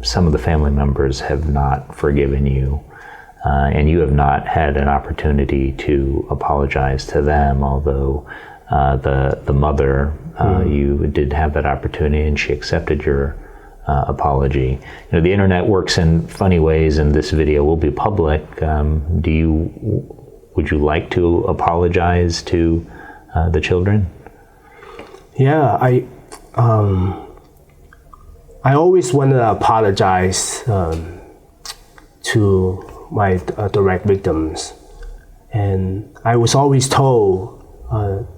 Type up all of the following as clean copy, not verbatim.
some of the family members have not forgiven you, and you have not had an opportunity to apologize to them, although the mother, you did have that opportunity and she accepted your apology. You know, the internet works in funny ways, and this video will be public. Would you like to apologize to the children? Yeah, I always want to apologize to my direct victims, and I was always told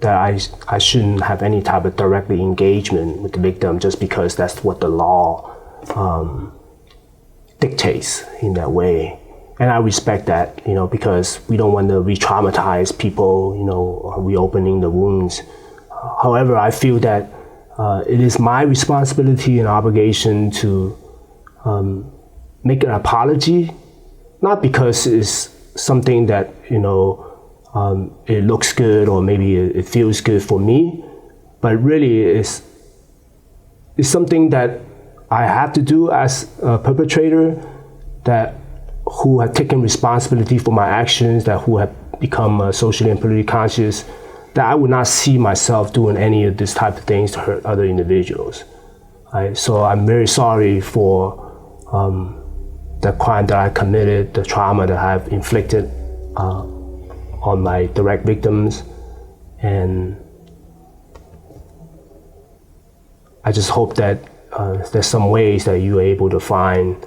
that I shouldn't have any type of direct engagement with the victim just because that's what the law dictates in that way. And I respect that, you know, because we don't want to re-traumatize people, you know, reopening the wounds. However, I feel that it is my responsibility and obligation to make an apology, not because it's something that, you know, it looks good or maybe it feels good for me, but really it's something that I have to do as a perpetrator, who have taken responsibility for my actions, who have become socially and politically conscious, that I would not see myself doing any of this type of things to hurt other individuals. Right? So I'm very sorry for the crime that I committed, the trauma that I've inflicted on my direct victims, and I just hope that there's some ways that you're able to find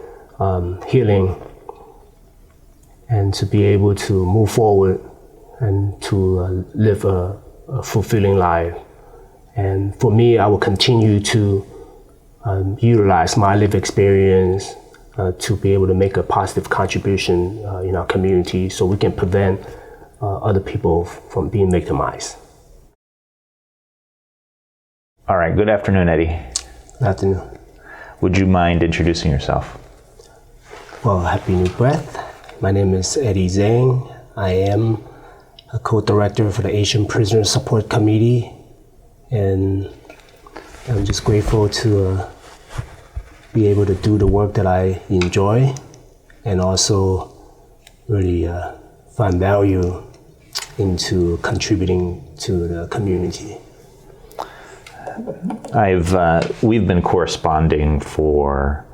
healing and to be able to move forward and to live a fulfilling life. And for me, I will continue to utilize my lived experience to be able to make a positive contribution in our community so we can prevent other people from being victimized. All right, good afternoon, Eddy. Good afternoon. Would you mind introducing yourself? Well, happy new breath. My name is Eddy Zheng. I am a co-director for the Asian Prisoner Support Committee, and I'm just grateful to be able to do the work that I enjoy and also really find value into contributing to the community. We've been corresponding for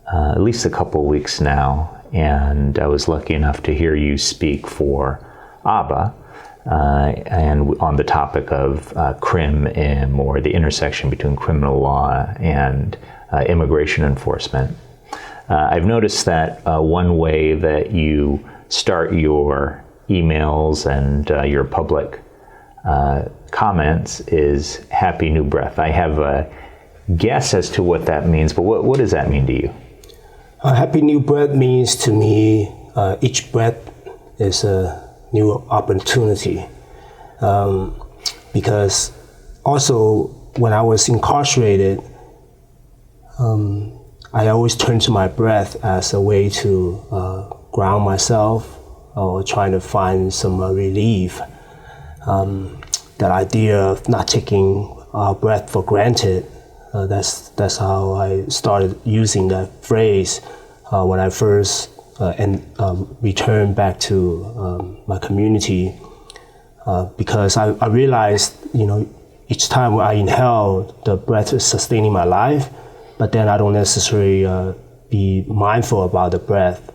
at least a couple weeks now, and I was lucky enough to hear you speak for AAPA and on the topic of crim-im, or the intersection between criminal law and immigration enforcement. I've noticed that one way that you start your emails and your public comments is Happy New Breath. I have a guess as to what that means, but what does that mean to you? Happy New Breath means to me each breath is a new opportunity, because also when I was incarcerated, I always turned to my breath as a way to ground myself or trying to find some relief. That idea of not taking our breath for granted, that's how I started using that phrase when I first returned back to my community, because I realized, you know, each time I inhale, the breath is sustaining my life, but then I don't necessarily be mindful about the breath.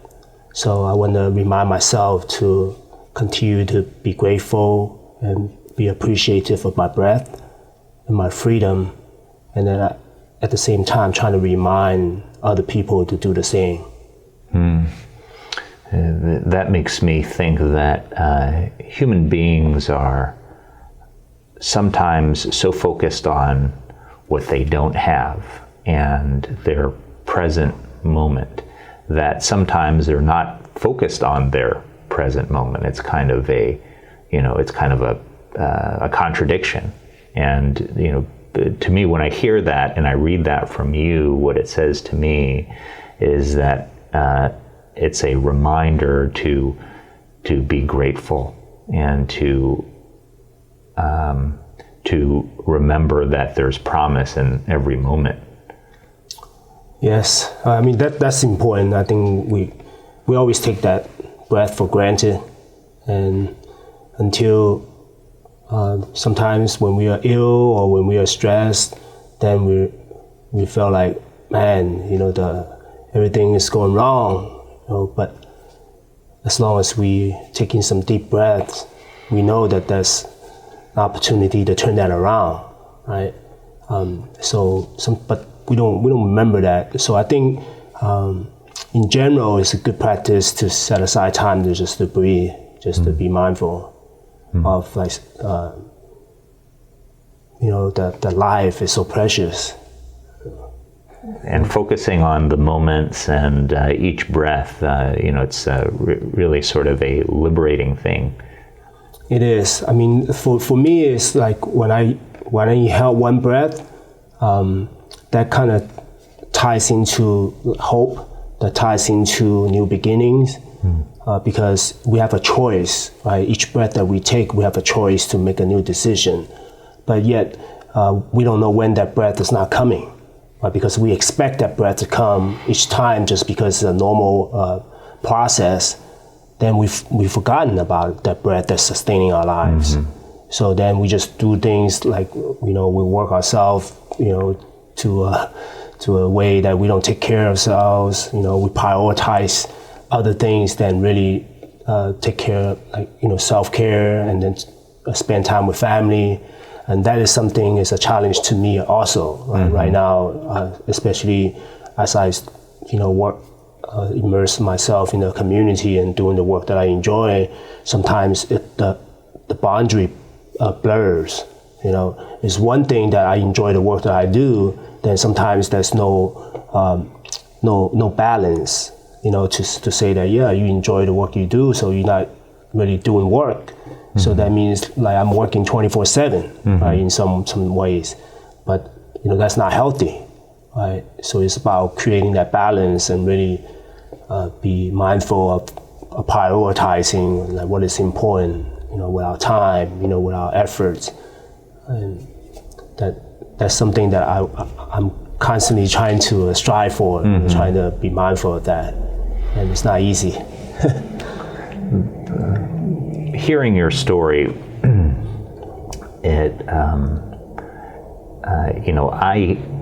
So I want to remind myself to continue to be grateful and be appreciative of my breath and my freedom, and then at the same time trying to remind other people to do the same. That makes me think that human beings are sometimes so focused on what they don't have and their present moment that sometimes they're not focused on their present moment. It's kind of a contradiction. And to me, when I hear that and I read that from you, what it says to me is that it's a reminder to be grateful and to remember that there's promise in every moment. Yes, I mean that's important. I think we always take that breath for granted, and until sometimes when we are ill or when we are stressed, then we feel like, man, everything is going wrong. But as long as we taking some deep breaths, we know that there's an opportunity to turn that around, right? But we don't remember that. So I think in general, it's a good practice to set aside time to just to breathe, just to be mindful of like that life is so precious. And focusing on the moments and each breath, it's really sort of a liberating thing. It is. I mean, for me, it's like when I inhale one breath, that kind of ties into hope, that ties into new beginnings, because we have a choice, right? Each breath that we take, we have a choice to make a new decision. But yet, we don't know when that breath is not coming, right? Because we expect that breath to come each time just because it's a normal process. Then we've forgotten about that breath that's sustaining our lives. So then we just do things like, we work ourselves, to a way that we don't take care of ourselves. We prioritize other things than really take care of, self-care, and then spend time with family. And that is something, is a challenge to me also, right now, especially as I, work, immerse myself in the community and doing the work that I enjoy. Sometimes the boundary blurs. It's one thing that I enjoy the work that I do, then sometimes there's no balance, to say that, yeah, you enjoy the work you do, so you're not really doing work. So that means like I'm working 24/7, right, in some ways, but that's not healthy, right? So it's about creating that balance and really be mindful of prioritizing like what is important, with our time, with our efforts, and that's something that I'm constantly trying to strive for, trying to be mindful of that, and it's not easy. Hearing your story,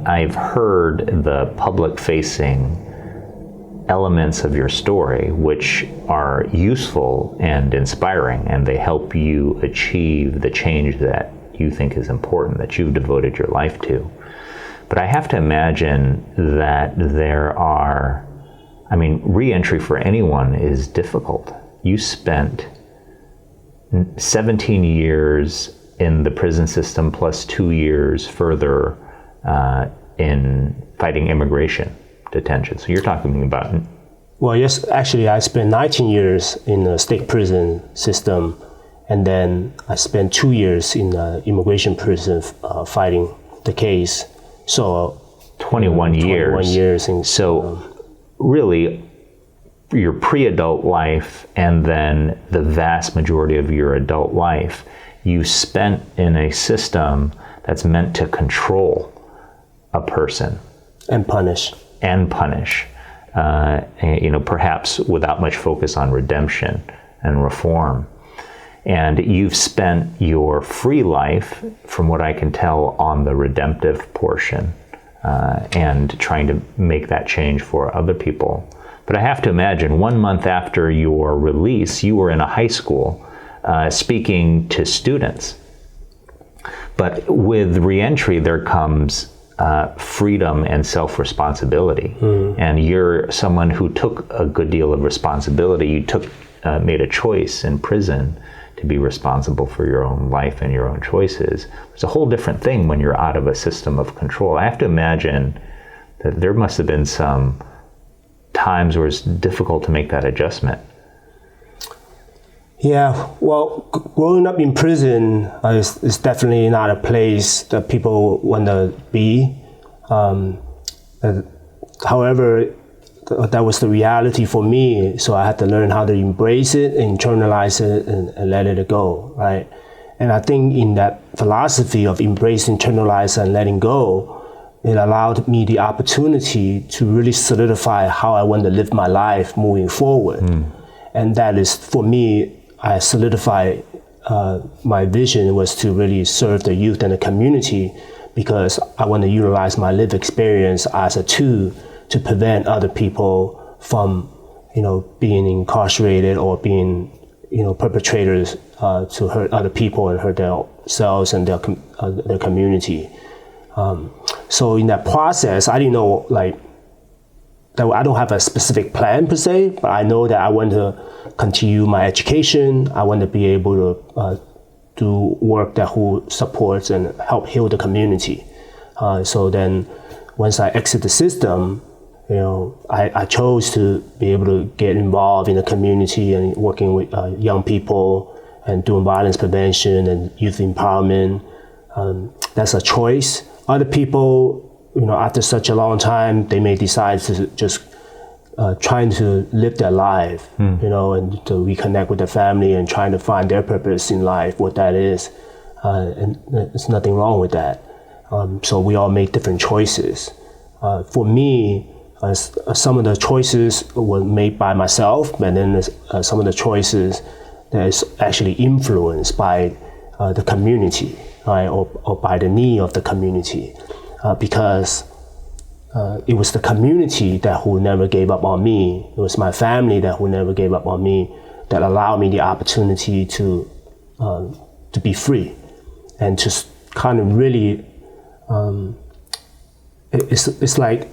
I've heard the public-facing elements of your story, which are useful and inspiring, and they help you achieve the change that you think is important, that you've devoted your life to. But I have to imagine that re-entry for anyone is difficult. You spent 17 years in the prison system plus 2 years further in fighting immigration detention. So you're talking about... Well, yes, actually I spent 19 years in the state prison system, and then I spent 2 years in the immigration prison fighting the case. So 21 years. 21 years. So really, your pre-adult life and then the vast majority of your adult life, you spent in a system that's meant to control a person. And punish. Perhaps without much focus on redemption and reform. And you've spent your free life, from what I can tell, on the redemptive portion, and trying to make that change for other people. But I have to imagine 1 month after your release, you were in a high school speaking to students. But with reentry, there comes freedom and self-responsibility. And you're someone who took a good deal of responsibility. You made a choice in prison to be responsible for your own life and your own choices. It's a whole different thing when you're out of a system of control. I have to imagine that there must have been some times where it's difficult to make that adjustment. Yeah, well, growing up in prison is definitely not a place that people want to be. However, that was the reality for me, so I had to learn how to embrace it, internalize it, and let it go, right? And I think in that philosophy of embrace, internalize, and letting go, it allowed me the opportunity to really solidify how I want to live my life moving forward. And that is, for me, I solidify my vision was to really serve the youth and the community, because I want to utilize my lived experience as a tool to prevent other people from, being incarcerated or being, perpetrators to hurt other people and hurt themselves and their community. So in that process, I didn't know, that I don't have a specific plan per se, but I know that I want to continue my education. I want to be able to do work that who supports and help heal the community. So then once I exit the system, I chose to be able to get involved in the community and working with young people and doing violence prevention and youth empowerment. That's a choice. Other people, after such a long time, they may decide to just trying to live their life, and to reconnect with their family and trying to find their purpose in life, what that is. And there's nothing wrong with that. So we all make different choices. For me, some of the choices were made by myself, and then there's some of the choices that is actually influenced by the community, right, or by the need of the community, because it was the community who never gave up on me. It was my family who never gave up on me, that allowed me the opportunity to be free, and to kind of really, it's like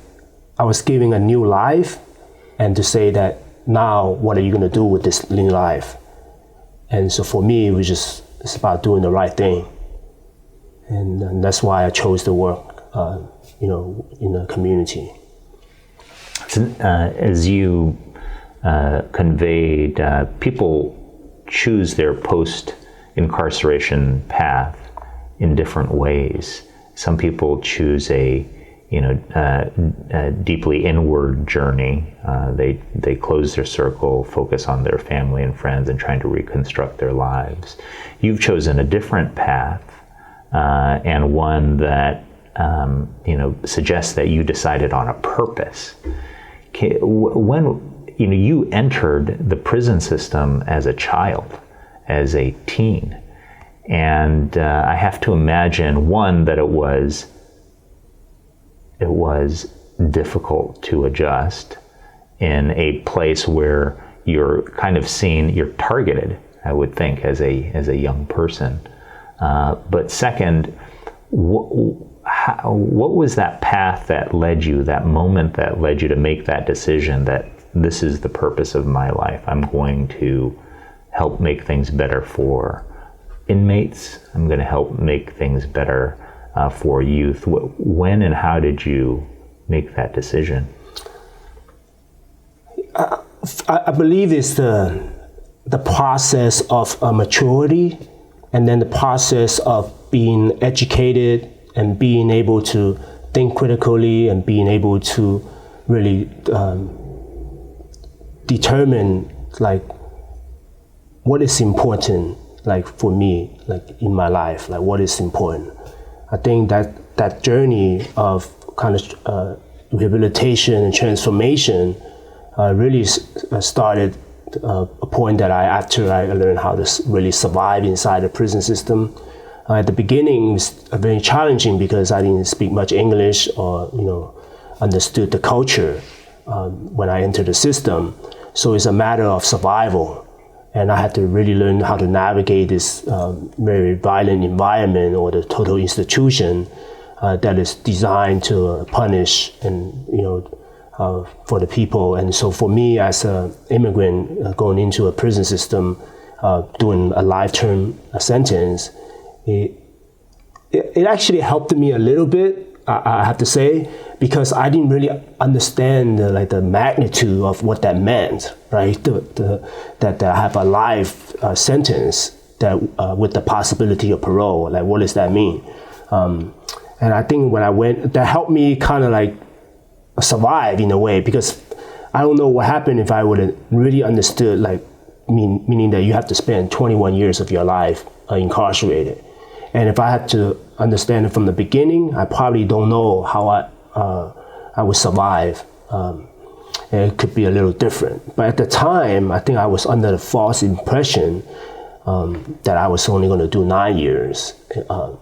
I was giving a new life, and to say that now what are you going to do with this new life? And so for me, it's about doing the right thing, and that's why I chose to work, in the community. So, as you conveyed, people choose their post-incarceration path in different ways. Some people choose a deeply inward journey. They close their circle, focus on their family and friends, and trying to reconstruct their lives. You've chosen a different path, and one that suggests that you decided on a purpose. When you entered the prison system as a child, as a teen, and I have to imagine, one, that it was difficult to adjust in a place where you're kind of seen, you're targeted, I would think, as a young person. But second, what was that path that led you, that moment that led you to make that decision that this is the purpose of my life? I'm going to help make things better for inmates. I'm going to help make things better for youth. When and how did you make that decision? I believe it's the process of maturity, and then the process of being educated and being able to think critically and being able to really determine what is important for me in my life, what is important. I think that journey of kind of rehabilitation and transformation really started a point that after I learned how to really survive inside the prison system. At the beginning, it was very challenging because I didn't speak much English or understood the culture when I entered the system. So it's a matter of survival. And I had to really learn how to navigate this very violent environment, or the total institution that is designed to punish and for the people. And so for me as an immigrant going into a prison system, doing a life-term sentence, it actually helped me a little bit, I have to say, because I didn't really understand the magnitude of what that meant, right? That I have a life sentence that with the possibility of parole. What does that mean? And I think when I went, that helped me kind of survive in a way, because I don't know what happened if I would have really understood, meaning that you have to spend 21 years of your life incarcerated. And if I had to understand it from the beginning, I probably don't know how I would survive. And it could be a little different. But at the time, I think I was under the false impression that I was only going to do 9 years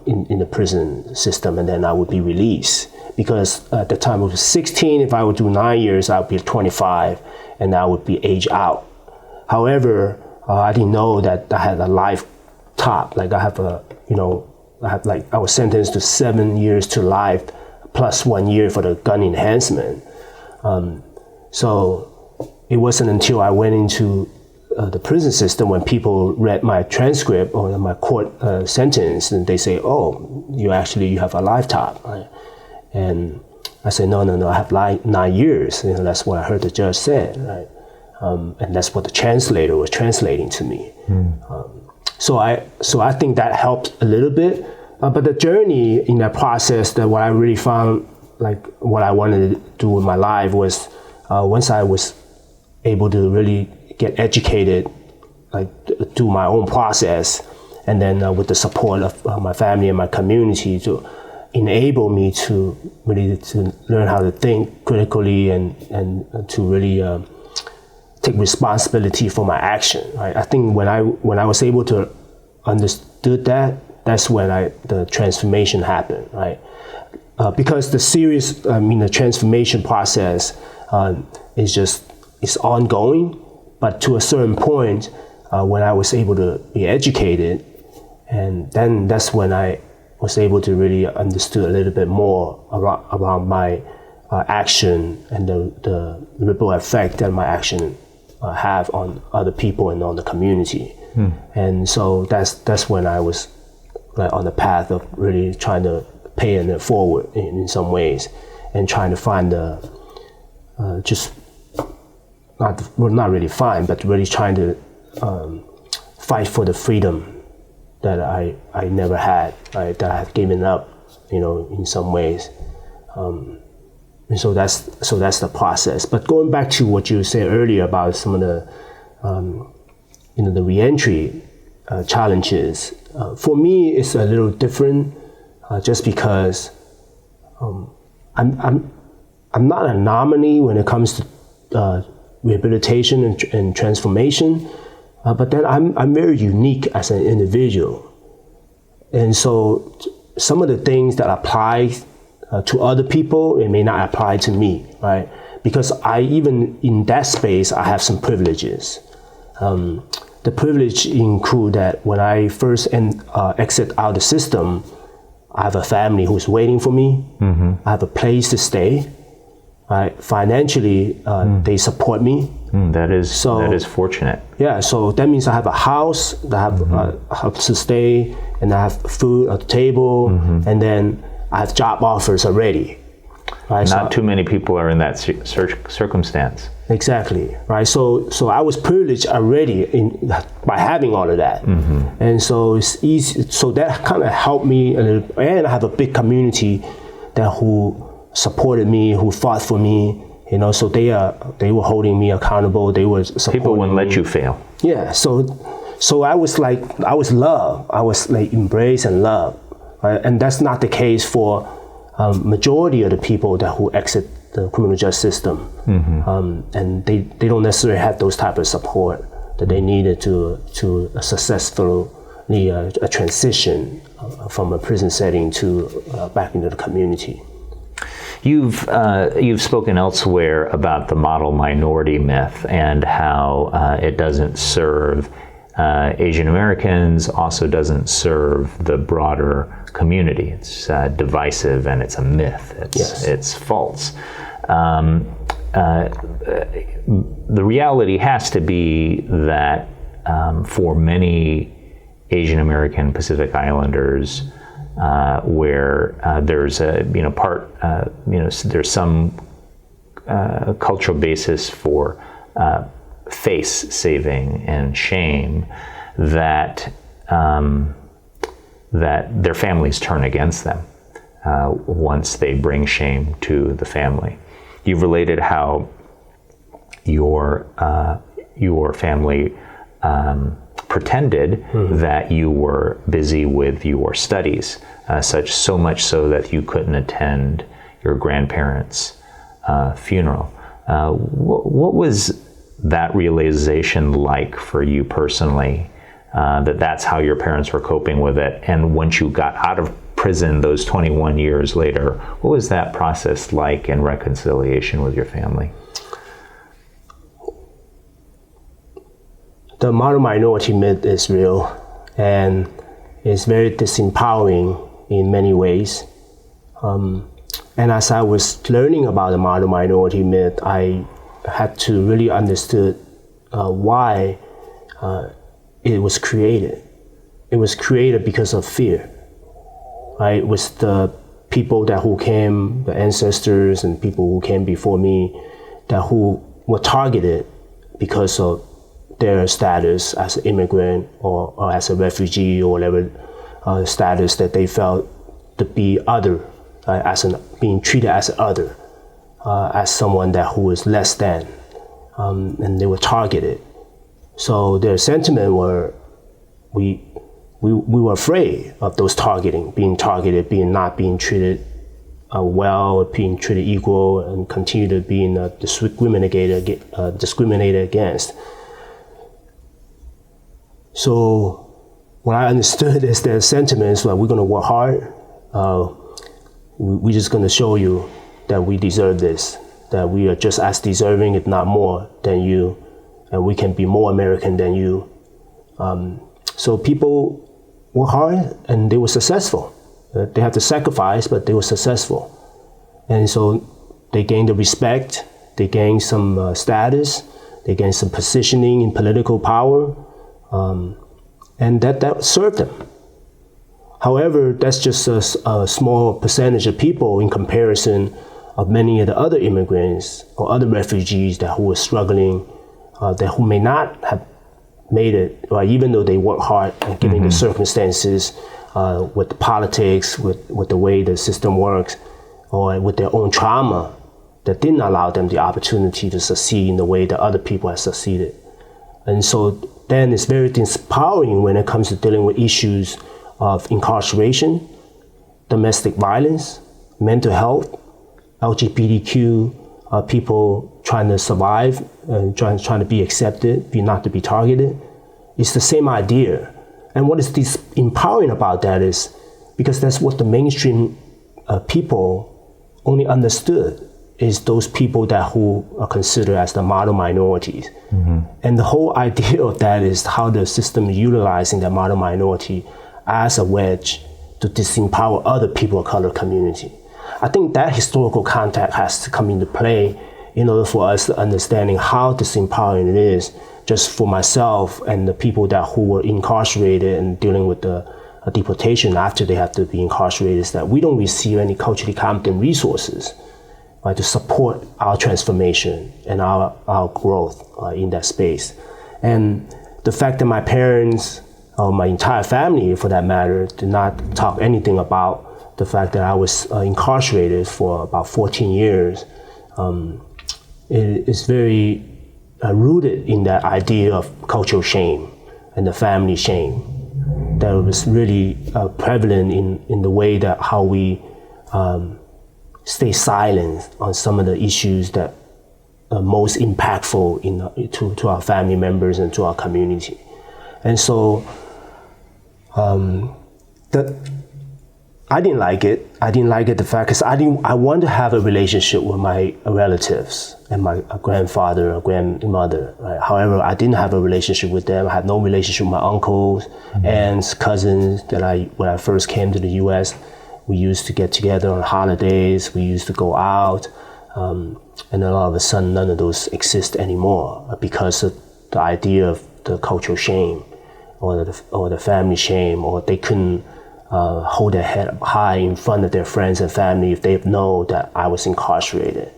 in the prison system, and then I would be released. Because at the time I was 16, if I would do 9 years, I would be 25, and I would be aged out. However, I didn't know that I had a life top. Like I was sentenced to 7 years to life, plus 1 year for the gun enhancement. So it wasn't until I went into the prison system when people read my transcript or my court sentence, and they say, "Oh, you have a life top." Right? And I said, "No, I have 9 years." That's what I heard the judge said, right? And that's what the translator was translating to me. So I think that helped a little bit. But the journey in that process, that what I really found, like what I wanted to do with my life was, once I was able to really get educated, like do my own process, and then with the support of my family and my community to enable me to really to learn how to think critically and to really take responsibility for my action. Right? I think when I was able to understood that, that's when the transformation happened. Right? Because the transformation process is ongoing, but to a certain point, when I was able to be educated, and then that's when I was able to really understand a little bit more around my action and the ripple effect that my action have on other people and on the community. And so that's when I was on the path of really trying to pay it forward in some ways, and trying to find not really find, but really trying to fight for the freedom that I never had, right, that I have given up, in some ways. And so that's the process. But going back to what you said earlier about some of the the reentry challenges, for me it's a little different, just because I'm not a nominee when it comes to rehabilitation and transformation, but then I'm very unique as an individual, and so some of the things that apply to other people, it may not apply to me, right? Because even in that space, I have some privileges. The privilege include that when I first exit out the system, I have a family who's waiting for me. I have a place to stay. Financially, they support me. That is fortunate. Yeah, so that means I have a house, I have a house to stay, and I have food at the table, and then I have job offers already. Right? Not too many people are in that circumstance. Exactly, right? So I was privileged already by having all of that, and so it's easy. So that kind of helped me a little, and I have a big community who supported me, who fought for me. So they were holding me accountable. They were supporting People wouldn't let me. you fail. Yeah, so I was loved. I was like embraced and loved, right? And that's not the case for majority of the people who exit the criminal justice system, and they don't necessarily have those type of support that they needed to successfully a transition from a prison setting to back into the community. You've spoken elsewhere about the model minority myth and how it doesn't serve Asian Americans, also doesn't serve the broader community. It's divisive and it's a myth. It's false. The reality has to be that for many Asian American Pacific Islanders, where there's there's some cultural basis for face saving and shame, that their families turn against them once they bring shame to the family. You've related how your family pretended that you were busy with your studies, so much so that you couldn't attend your grandparents' funeral. What was that realization like for you personally, that that's how your parents were coping with it? And once you got out of prison those 21 years later, what was that process like in reconciliation with your family? The model minority myth is real, and it's very disempowering in many ways. And as I was learning about the model minority myth, I had to really understood why it was created. It was created because of fear. Right? It was the people who came, the ancestors and people who came before me, who were targeted because of their status as an immigrant or as a refugee or whatever status that they felt to be other, being treated as other, as someone who was less than, and they were targeted. So their sentiment were, we were afraid of those being targeted, not being treated well, being treated equal, and continue to being discriminated against. So what I understood is their sentiments like, we're going to work hard. We're just going to show you that we deserve this, that we are just as deserving, if not more, than you, and we can be more American than you. So people worked hard and they were successful. They had to sacrifice, but they were successful. And so they gained the respect, they gained some status, they gained some positioning in political power, and that served them. However, that's just a small percentage of people in comparison of many of the other immigrants or other refugees who were struggling, who may not have made it, right, even though they work hard and given the circumstances, with the politics, with the way the system works, or with their own trauma that didn't allow them the opportunity to succeed in the way that other people have succeeded. And so then it's very disempowering when it comes to dealing with issues of incarceration, domestic violence, mental health, LGBTQ people trying to survive and trying to be accepted, not to be targeted. It's the same idea. And what is disempowering about that is because that's what the mainstream people only understood, is those people who are considered as the model minorities. And the whole idea of that is how the system is utilizing that model minority as a wedge to disempower other people of color community. I think that historical context has to come into play in order for us to understanding how disempowering it is, just for myself and the people who were incarcerated and dealing with the deportation after they have to be incarcerated, is that we don't receive any culturally competent resources, right, to support our transformation and our growth in that space. And the fact that my parents, or my entire family for that matter, did not talk anything about the fact that I was incarcerated for about 14 years, it is very rooted in that idea of cultural shame and the family shame that was really prevalent in the way that how we stay silent on some of the issues that are most impactful to our family members and to our community. And so I didn't like it. I didn't like it, the fact, because I wanted to have a relationship with my relatives and my grandfather or grandmother. Right? However, I didn't have a relationship with them. I had no relationship with my uncles, aunts, cousins when I first came to the US. We used to get together on holidays. We used to go out. And then all of a sudden, none of those exist anymore because of the idea of the cultural shame or the family shame, or they couldn't hold their head up high in front of their friends and family if they know that I was incarcerated.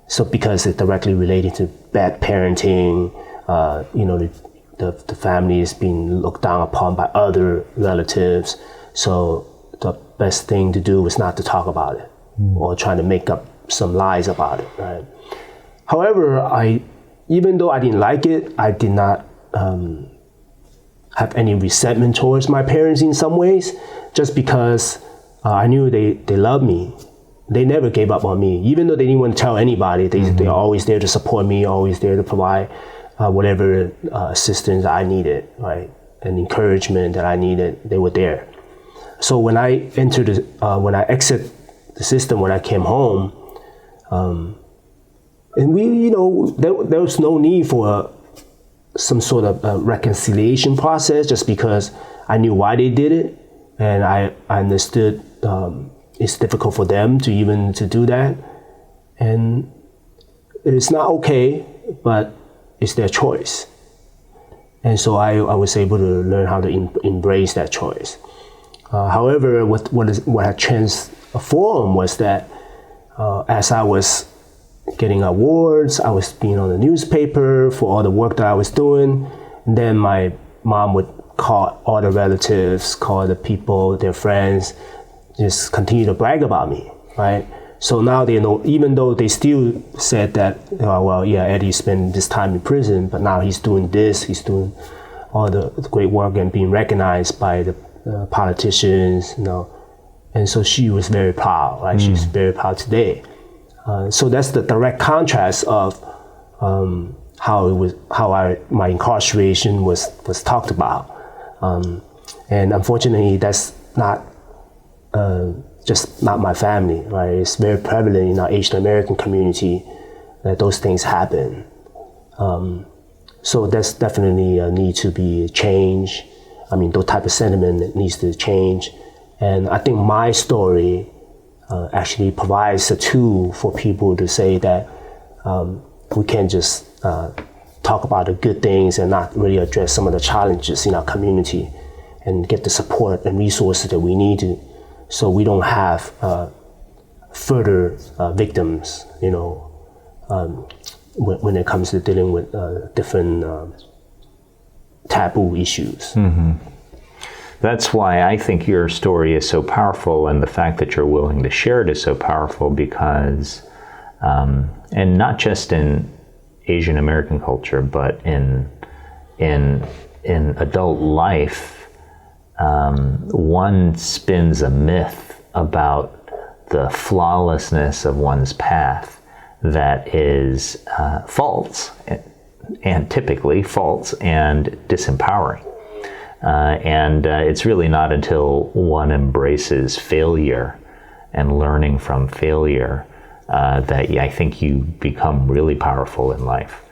So because it's directly related to bad parenting, the family is being looked down upon by other relatives. So the best thing to do is not to talk about it or trying to make up some lies about it, right? However, even though I didn't like it, I did not have any resentment towards my parents in some ways, just because I knew they loved me. They never gave up on me, even though they didn't want to tell anybody. They're always there to support me, always there to provide whatever assistance I needed, right, and encouragement that I needed. They were there. So when I when I exit the system, when I came home, and we, there was no need for some sort of reconciliation process, just because I knew why they did it, and I understood it's difficult for them to do that, and it's not okay, but it's their choice. And so I was able to learn how to embrace that choice. However, what had transformed was that as I was getting awards, I was being on the newspaper for all the work that I was doing, and then my mom would call all the relatives, call the people, their friends, just continue to brag about me, right? So now they know, even though they still said that, Eddie spent this time in prison, but now he's doing this, he's doing all the great work and being recognized by the politicians, and so she was very proud, right? She's very proud today. So that's the direct contrast of my incarceration was talked about, and unfortunately, that's not just not my family, right? It's very prevalent in our Asian American community that those things happen. So that's definitely a need to be changed. I mean, those type of sentiment needs to change, and I think my story actually provides a tool for people to say that we can't just talk about the good things and not really address some of the challenges in our community and get the support and resources that we need to, so we don't have further victims, when it comes to dealing with different taboo issues. Mm-hmm. That's why I think your story is so powerful, and the fact that you're willing to share it is so powerful, because, and not just in Asian American culture, but in adult life, one spins a myth about the flawlessness of one's path that is false, and typically false and disempowering. And it's really not until one embraces failure and learning from failure that I think you become really powerful in life.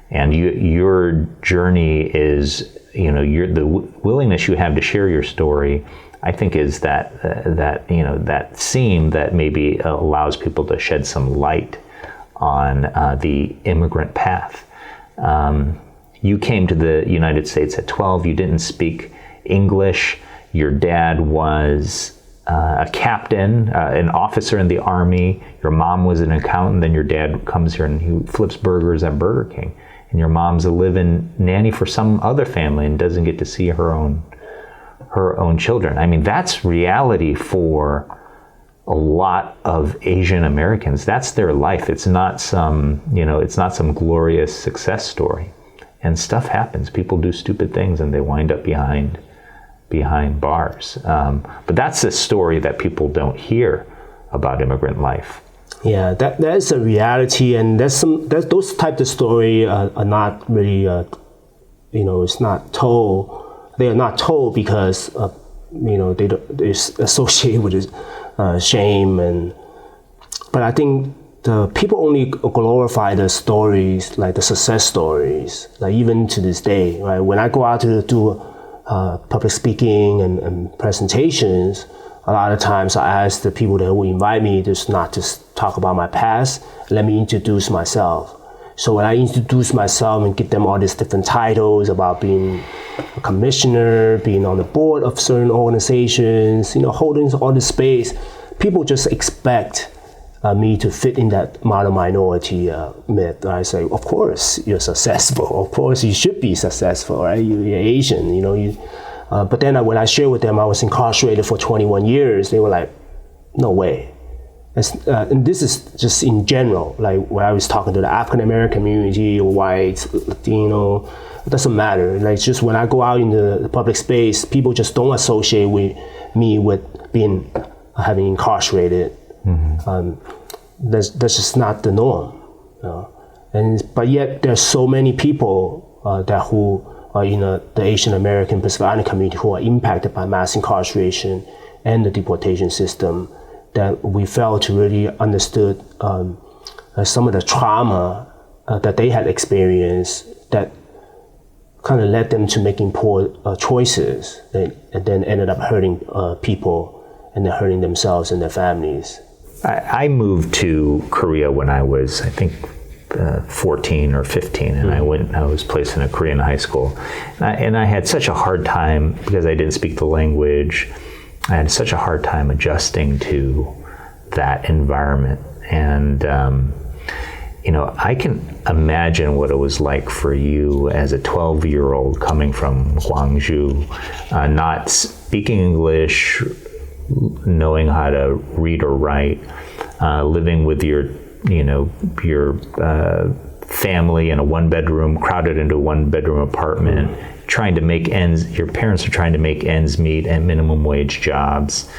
And your journey is, the willingness you have to share your story, I think, is that seam that maybe allows people to shed some light on the immigrant path. You came to the United States at 12. You didn't speak English. Your dad was a captain, an officer in the Army. Your mom was an accountant. Then your dad comes here and he flips burgers at Burger King. And your mom's a live-in nanny for some other family and doesn't get to see her own children. I mean, that's reality for a lot of Asian Americans. That's their life. It's not some glorious success story. And stuff happens. People do stupid things and they wind up behind bars. But that's a story that people don't hear about immigrant life. Yeah, that is a reality, and those types of story are not really, it's not told. They are not told because they're associated with shame, but I think the people only glorify the stories, like the success stories, like even to this day, right? When I go out to do public speaking and presentations, a lot of times I ask the people that will invite me just not to talk about my past, let me introduce myself. So when I introduce myself and give them all these different titles about being a commissioner, being on the board of certain organizations, holding all this space, people just expect me to fit in that model minority myth. I say, of course you're successful. Of course you should be successful, right? You're Asian, but then when I shared with them I was incarcerated for 21 years, they were like, no way. And this is just in general, like when I was talking to the African American community, or white, Latino, it doesn't matter. Like just when I go out in the public space, people just don't associate with me with having incarcerated. That's just not the norm. But yet there's so many people who are in the Asian American Pacific Island community who are impacted by mass incarceration and the deportation system, that we failed to really understood some of the trauma that they had experienced that kind of led them to making poor choices, and then ended up hurting people and then hurting themselves and their families. I moved to Korea when I was, I think, 14 or 15, and I was placed in a Korean high school. And I had such a hard time, because I didn't speak the language, I had such a hard time adjusting to that environment. And, I can imagine what it was like for you as a 12-year-old coming from Gwangju, not speaking English, knowing how to read or write, living with your family in a one-bedroom, crowded into a one-bedroom apartment, trying to make your parents are trying to make ends meet at minimum wage jobs.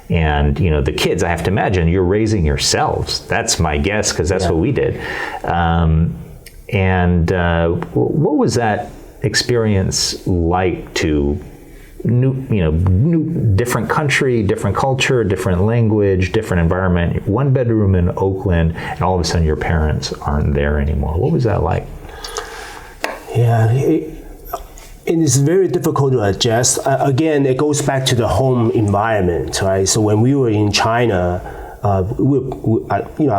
And, the kids, I have to imagine, you're raising yourselves. That's my guess, because that's what we did. What was that experience like to different country, different culture, different language, different environment, one bedroom in Oakland, and all of a sudden your parents aren't there anymore? What was that like? Yeah, it is very difficult to adjust. Again, it goes back to the home environment, right? So when we were in China, I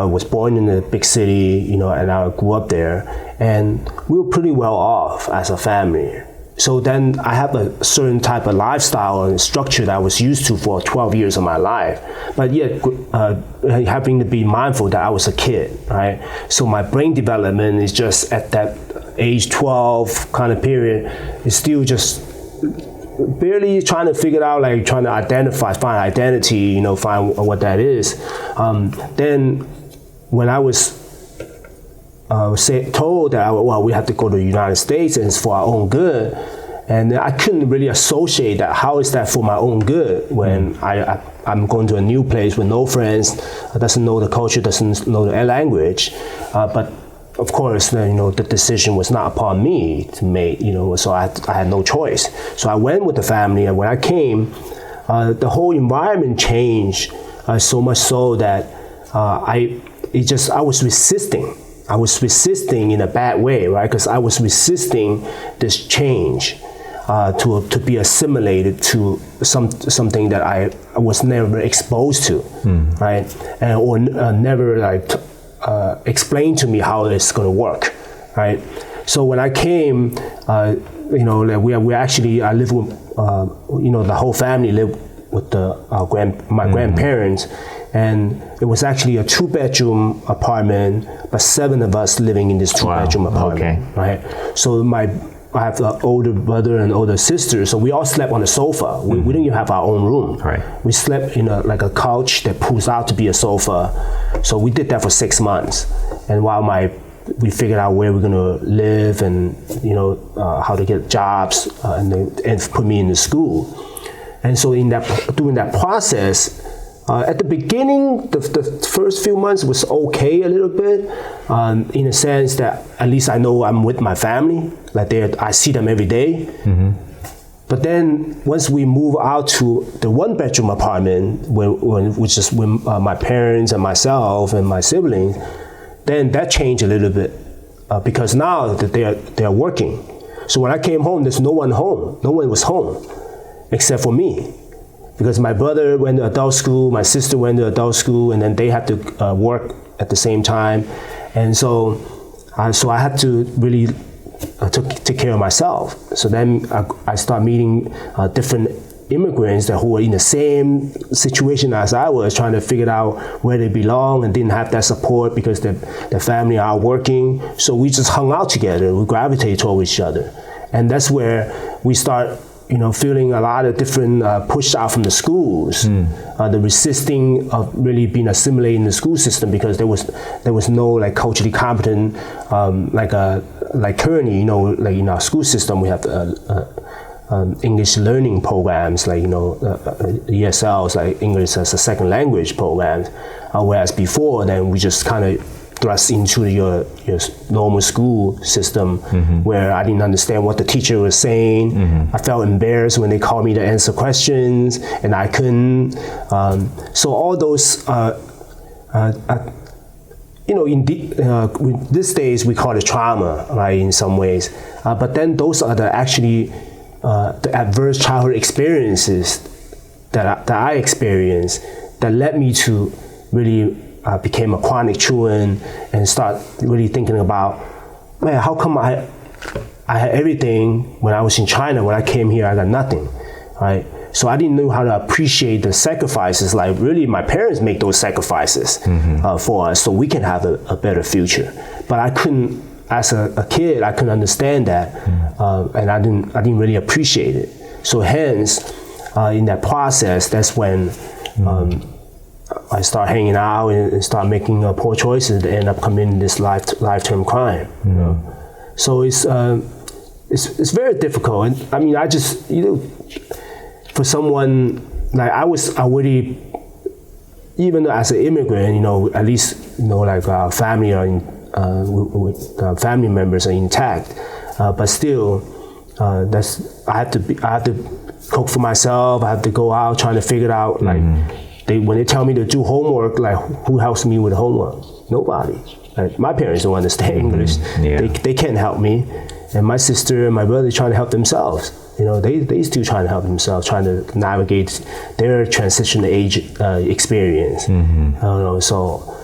was born in a big city, and I grew up there, and we were pretty well off as a family. So then I have a certain type of lifestyle and structure that I was used to for 12 years of my life. But yet, having to be mindful that I was a kid, right? So my brain development is just at that age 12 kind of period, is still just barely trying to figure out, like trying to find identity, find what that is. Then when I was told that we have to go to the United States and it's for our own good, and I couldn't really associate that. How is that for my own good when I'm going to a new place with no friends, doesn't know the culture, doesn't know the language, but of course, the decision was not upon me to make, so I had no choice. So I went with the family, and when I came, the whole environment changed so much so that I was resisting. I was resisting in a bad way, right? Because I was resisting this change to be assimilated to something that I was never exposed to, right? Or never explain to me how it's going to work, right? So when I came, I live with, the whole family lived with my grandparents, and it was actually a 2-bedroom apartment, but 7 of us living in this 2-bedroom apartment, right? So I have an older brother and older sister, so we all slept on the sofa. We didn't even have our own room. Right. We slept in a couch that pulls out to be a sofa. So we did that for 6 months. And while we figured out where we're gonna live and how to get jobs and put me in the school. And so during that process, at the beginning, the first few months was okay a little bit, in a sense that at least I know I'm with my family, like I see them every day. But then once we move out to the 1-bedroom apartment, which is with my parents and myself and my siblings, then that changed a little bit because now that they are working. So when I came home, there's no one home. No one was home except for me. Because my brother went to adult school, my sister went to adult school, and then they had to work at the same time. And so I had to really take care of myself. So then I started meeting different immigrants who were in the same situation as I was, trying to figure out where they belong and didn't have that support because their family are working. So we just hung out together, we gravitated toward each other. And that's where we start feeling a lot of different pushed out from the schools, the resisting of really being assimilated in the school system because there was no like culturally competent like currently, like in our school system we have English learning programs, like ESLs, like English as a second language programs, whereas before then we just kind of thrust into your normal school system where I didn't understand what the teacher was saying. I felt embarrassed when they called me to answer questions and I couldn't. So all those, in these days we call it trauma, right, in some ways. But then those are actually the adverse childhood experiences that I experienced that led me to really became a chronic truant and start really thinking about, man, how come I had everything when I was in China? When I came here, I got nothing, right? So I didn't know how to appreciate the sacrifices. Like really, my parents make those sacrifices for us so we can have a better future. But I couldn't, as a kid, I couldn't understand that, and I didn't really appreciate it. So hence, in that process, that's when I start hanging out and start making poor choices that end up committing this lifetime crime. So it's very difficult. And I mean, I just for someone like I was already, even as an immigrant, at least like our family are family members are intact, but still, I have to cook for myself. I have to go out trying to figure it out like. When they tell me to do homework, like who helps me with homework? Nobody. Like, my parents don't understand English. They can't help me. And my sister and my brother trying to help themselves. They still trying to help themselves, trying to navigate their transition age experience.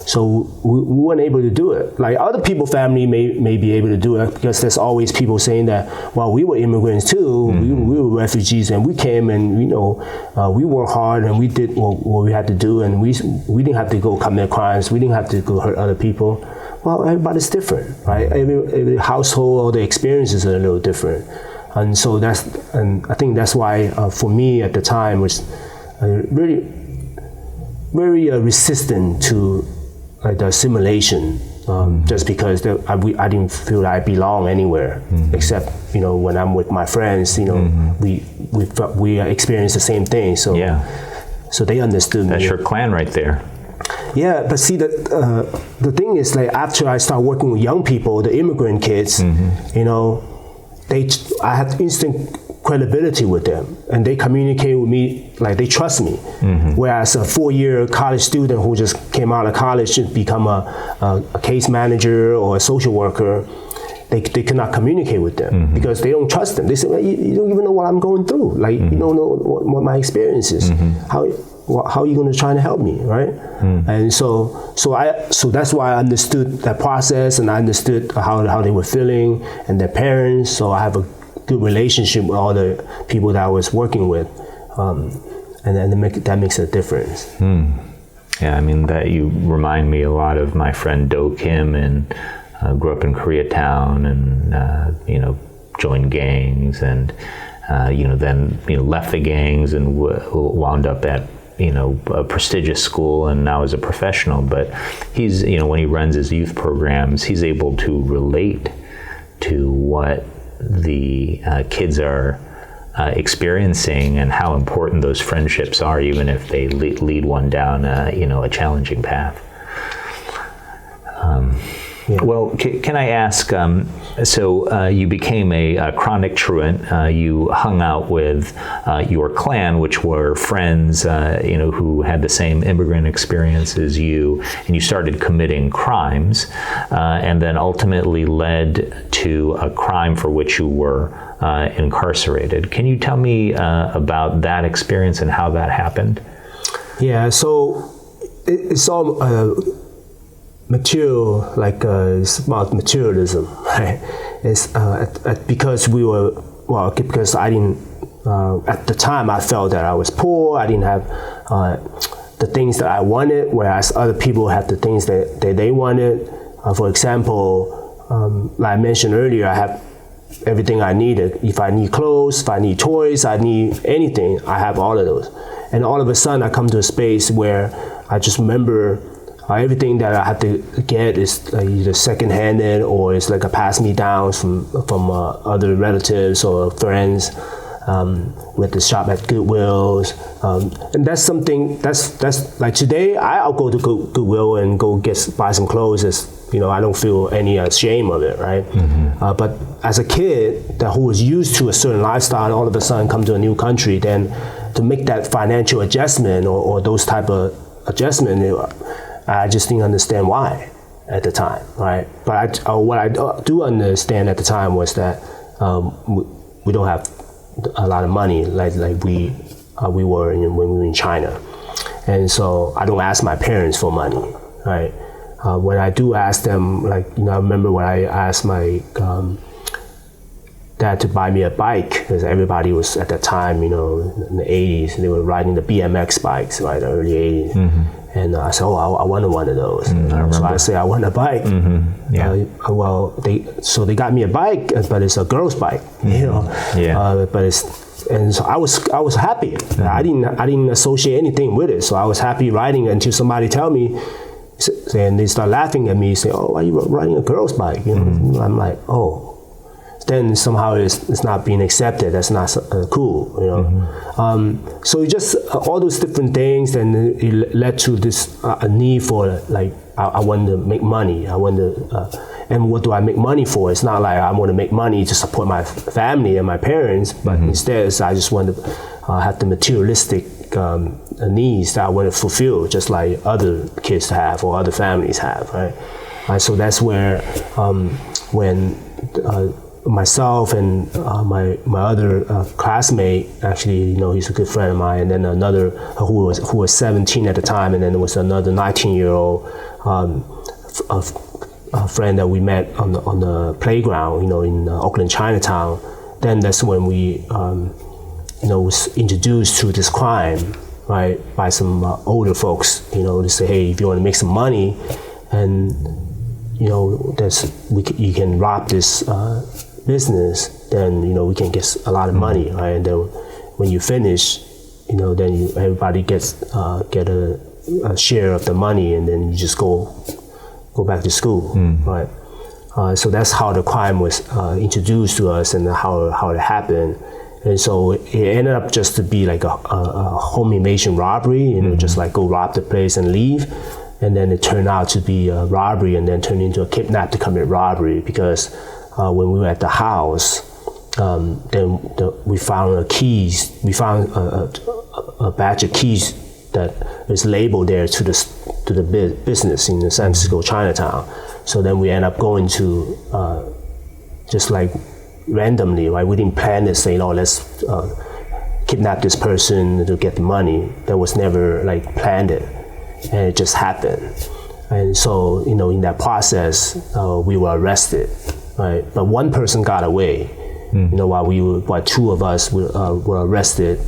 So we weren't able to do it. Like other people's family may be able to do it because there's always people saying that, well, we were immigrants too, we were refugees and we came and we worked hard and we did what we had to do and we didn't have to go commit crimes, we didn't have to go hurt other people. Well, everybody's different, right? Every household or the experiences are a little different. And so I think that's why for me at the time was really very resistant to the assimilation, just because I didn't feel like I belong anywhere, except when I'm with my friends, we experience the same thing. So so they understood me. That's your clan right there. Yeah, but see the thing is, like after I start working with young people, the immigrant kids, I had instant credibility with them, and they communicate with me like they trust me. Whereas a 4-year college student who just came out of college to become a case manager or a social worker, they cannot communicate with them because they don't trust them. They say, well, you don't even know what I'm going through. Like you don't know what my experience is. How are you going to try to help me, right? And so that's why I understood that process, and I understood how they were feeling and their parents. So I have a good relationship with all the people that I was working with, and that makes a difference. Yeah, I mean that you remind me a lot of my friend Do Kim, and grew up in Koreatown, and joined gangs, and then left the gangs and wound up at a prestigious school and now is a professional. But he's, when he runs his youth programs, he's able to relate to what the kids are experiencing and how important those friendships are, even if they lead one down a challenging path. Well, can I ask, so you became a chronic truant, you hung out with your clan, which were friends, who had the same immigrant experience as you, and you started committing crimes, and then ultimately led to a crime for which you were incarcerated. Can you tell me about that experience and how that happened? Yeah, so it's all material, like it's about materialism, right? It's because because I didn't at the time I felt that I was poor. I didn't have the things that I wanted, whereas other people had the things that they wanted. For example, like I mentioned earlier, I have everything I needed. If I need clothes, if I need toys, I need anything, I have all of those. And all of a sudden I come to a space where I just remember everything that I have to get is either second-handed or it's like a pass me down from other relatives or friends. With the shop at Goodwill's, and that's something that's like today I'll go to Goodwill and go buy some clothes. I don't feel any shame of it, right? But as a kid who was used to a certain lifestyle, and all of a sudden come to a new country, then to make that financial adjustment or those type of adjustment, I just didn't understand why at the time, right? But what I do understand at the time was that we don't have a lot of money like we were when we were in China, and so I don't ask my parents for money, right? When I do ask them, I remember when I asked my dad to buy me a bike, because everybody was at that time, in the 80s, they were riding the BMX bikes, right, the early 80s. And I said, I wanted one of those. So I say, I want a bike. They got me a bike, but it's a girl's bike, and so I was happy. I didn't associate anything with it. So I was happy riding it until somebody tell me, and they start laughing at me, say, "Oh, why are you riding a girl's bike?" I'm like, "Oh." Then somehow it's not being accepted. That's not cool, So it just all those different things, and it led to this a need for I want to make money. I want to, and what do I make money for? It's not like I want to make money to support my family and my parents, but instead I just want to have the materialistic needs that I want to fulfill, just like other kids have or other families have, right? So that's where when myself and my other classmate, actually, he's a good friend of mine, and then another who was 17 at the time, and then there was another 19-year-old friend that we met on the playground, in Oakland Chinatown. Then that's when we, was introduced to this crime, right, by some older folks. To say, hey, if you want to make some money, and you can rob this business, then we can get a lot of money, right? And then when you finish, then everybody gets get a share of the money, and then you just go back to school, right? So that's how the crime was introduced to us, and how it happened. And so it ended up just to be like a home invasion robbery, just like go rob the place and leave. And then it turned out to be a robbery, and then turned into a kidnap to commit robbery, because when we were at the house, then we found keys. We found a batch of keys that is labeled there to the business in the San Francisco Chinatown. So then we end up going to just like randomly, right? We didn't plan this, saying, let's kidnap this person to get the money. That was never planned it, and it just happened. And so, in that process, we were arrested, right? But one person got away, while two of us were arrested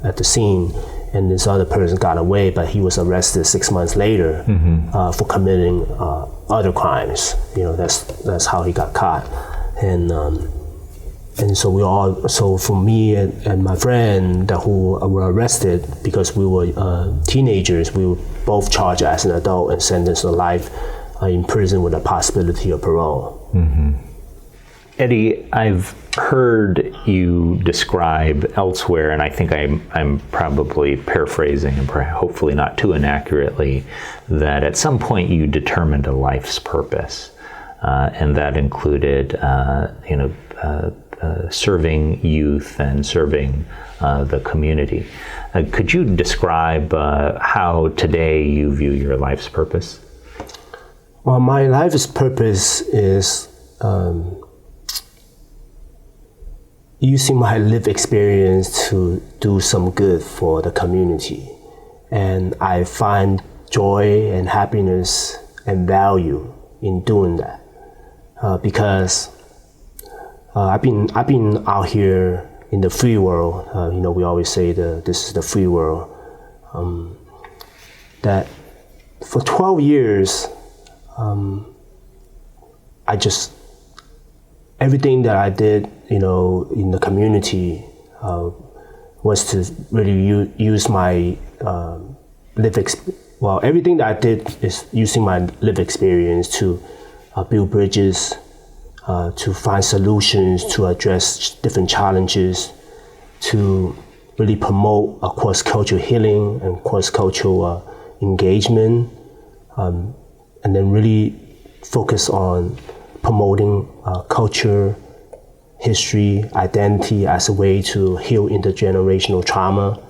at the scene, and this other person got away, but he was arrested 6 months later for committing other crimes. That's how he got caught. And so for me and my friend who were arrested, because we were teenagers, we were both charged as an adult and sentenced to life in prison with a possibility of parole. Eddy, I've heard you describe elsewhere, and I think I'm probably paraphrasing and hopefully not too inaccurately, that at some point you determined a life's purpose, and that included, serving youth and serving the community. Could you describe how today you view your life's purpose? Well, my life's purpose is using my lived experience to do some good for the community. And I find joy and happiness and value in doing that, because I've been out here in the free world. We always say this is the free world. That for 12 years, everything that I did, in the community was to really use my everything that I did is using my lived experience to build bridges, to find solutions, to address different challenges, to really promote cross-cultural healing and cross-cultural engagement, and then really focus on promoting culture, history, identity as a way to heal intergenerational trauma.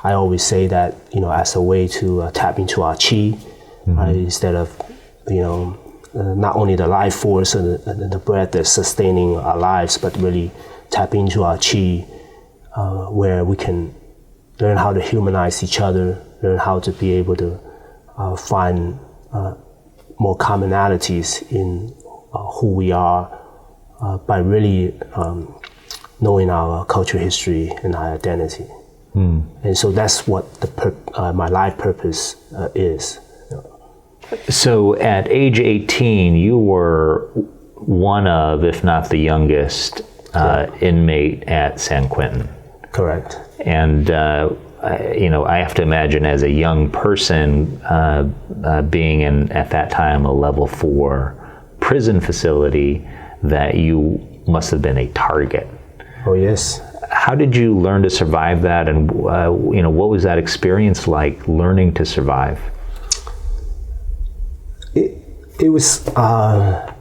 I always say that, as a way to tap into our chi, right? Instead of, not only the life force and the breath that's sustaining our lives, but really tap into our chi, where we can learn how to humanize each other, learn how to be able to find more commonalities in who we are by really knowing our cultural history and our identity. And so that's what my life purpose is. So at age 18, you were one of, if not the youngest, inmate at San Quentin. Correct. And I have to imagine as a young person being in, at that time, a level 4 prison facility, that you must have been a target. Oh, yes. How did you learn to survive that, and what was that experience like, learning to survive? It was. I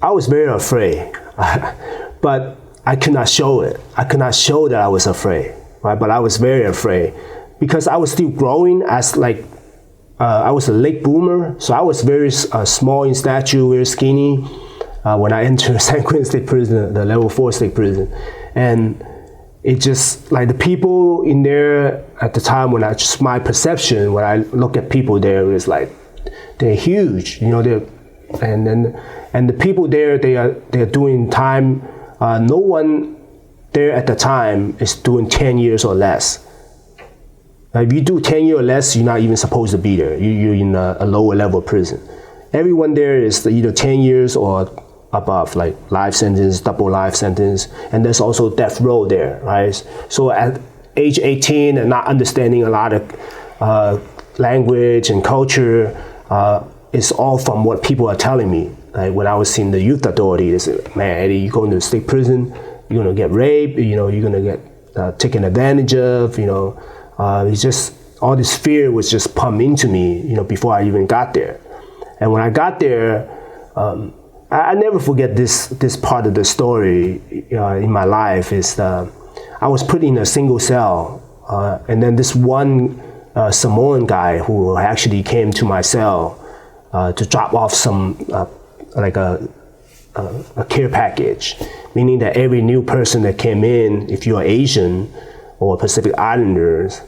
was very afraid, but I could not show it. I could not show that I was afraid, right? But I was very afraid because I was still growing as I was a late bloomer, so I was very small in stature, very skinny when I entered San Quentin State Prison, the level 4 state prison. And it just, the people in there at the time, my perception, when I look at people there, is they're huge, and the people there, they're doing time. No one there at the time is doing 10 years or less. If you do 10 years or less, you're not even supposed to be there. You're in a lower level prison. Everyone there is either 10 years or above, life sentence, double life sentence, and there's also death row there, right? So at age 18 and not understanding a lot of language and culture, it's all from what people are telling me. When I was in the youth authority, they said, "Man, Eddie, you're going to the state prison, you're gonna get raped, you're gonna get taken advantage of, it's just, all this fear was just pumped into me, before I even got there. And when I got there, I never forget this part of the story in my life is I was put in a single cell, and then this one Samoan guy who actually came to my cell to drop off some a care package, meaning that every new person that came in, if you're Asian or Pacific Islanders,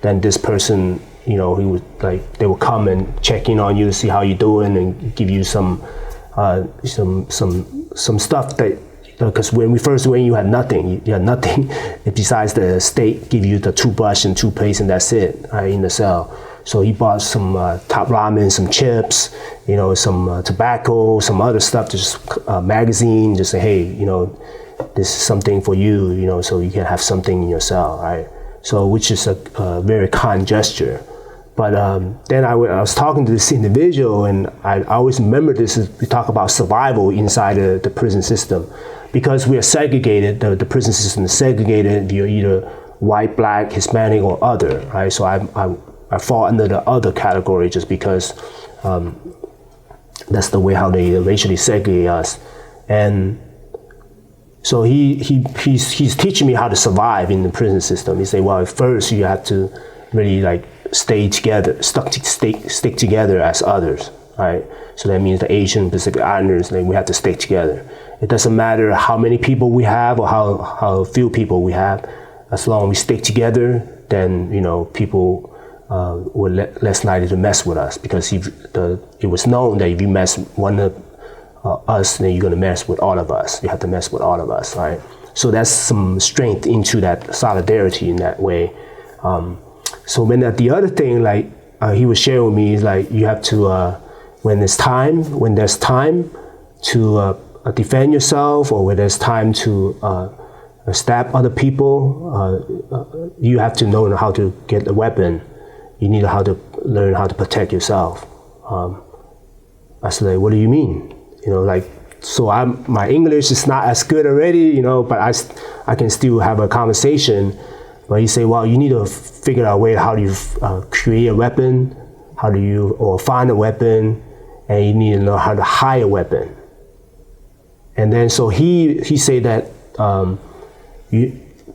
then this person, he would they would come and check in on you, see how you're doing, and give you some stuff that, because when we first went, you had nothing. You had nothing besides the state give you the toothbrush and toothpaste, and that's it, right, in the cell. So he bought some top ramen, some chips, some tobacco, some other stuff, just a magazine, just say, hey, this is something for you, so you can have something in your cell, right? So, which is a very kind gesture. But then I was talking to this individual, and I always remember this, we talk about survival inside the prison system. Because we are segregated, the prison system is segregated, you're either white, black, Hispanic, or other, right? So I fall under the other category just because that's the way how they racially segregate us. And so he's teaching me how to survive in the prison system. He said, well, at first you have to really stay together, stick together as others, right? So that means the Asian Pacific Islanders, we have to stay together. It doesn't matter how many people we have or how few people we have. As long as we stick together, then people were less likely to mess with us, because it was known that if you mess with one of us, then you're going to mess with all of us. You have to mess with all of us, right? So that's some strength into that solidarity in that way. So when the other thing, he was sharing with me, is you have to, when there's time to defend yourself, or whether it's time to stab other people, you have to know how to get a weapon. You need to learn how to protect yourself. I said, like, what do you mean? So my English is not as good already, but I can still have a conversation. But he say, well, you need to figure out a way how do you create a weapon, or find a weapon, and you need to know how to hide a weapon. And then so he say that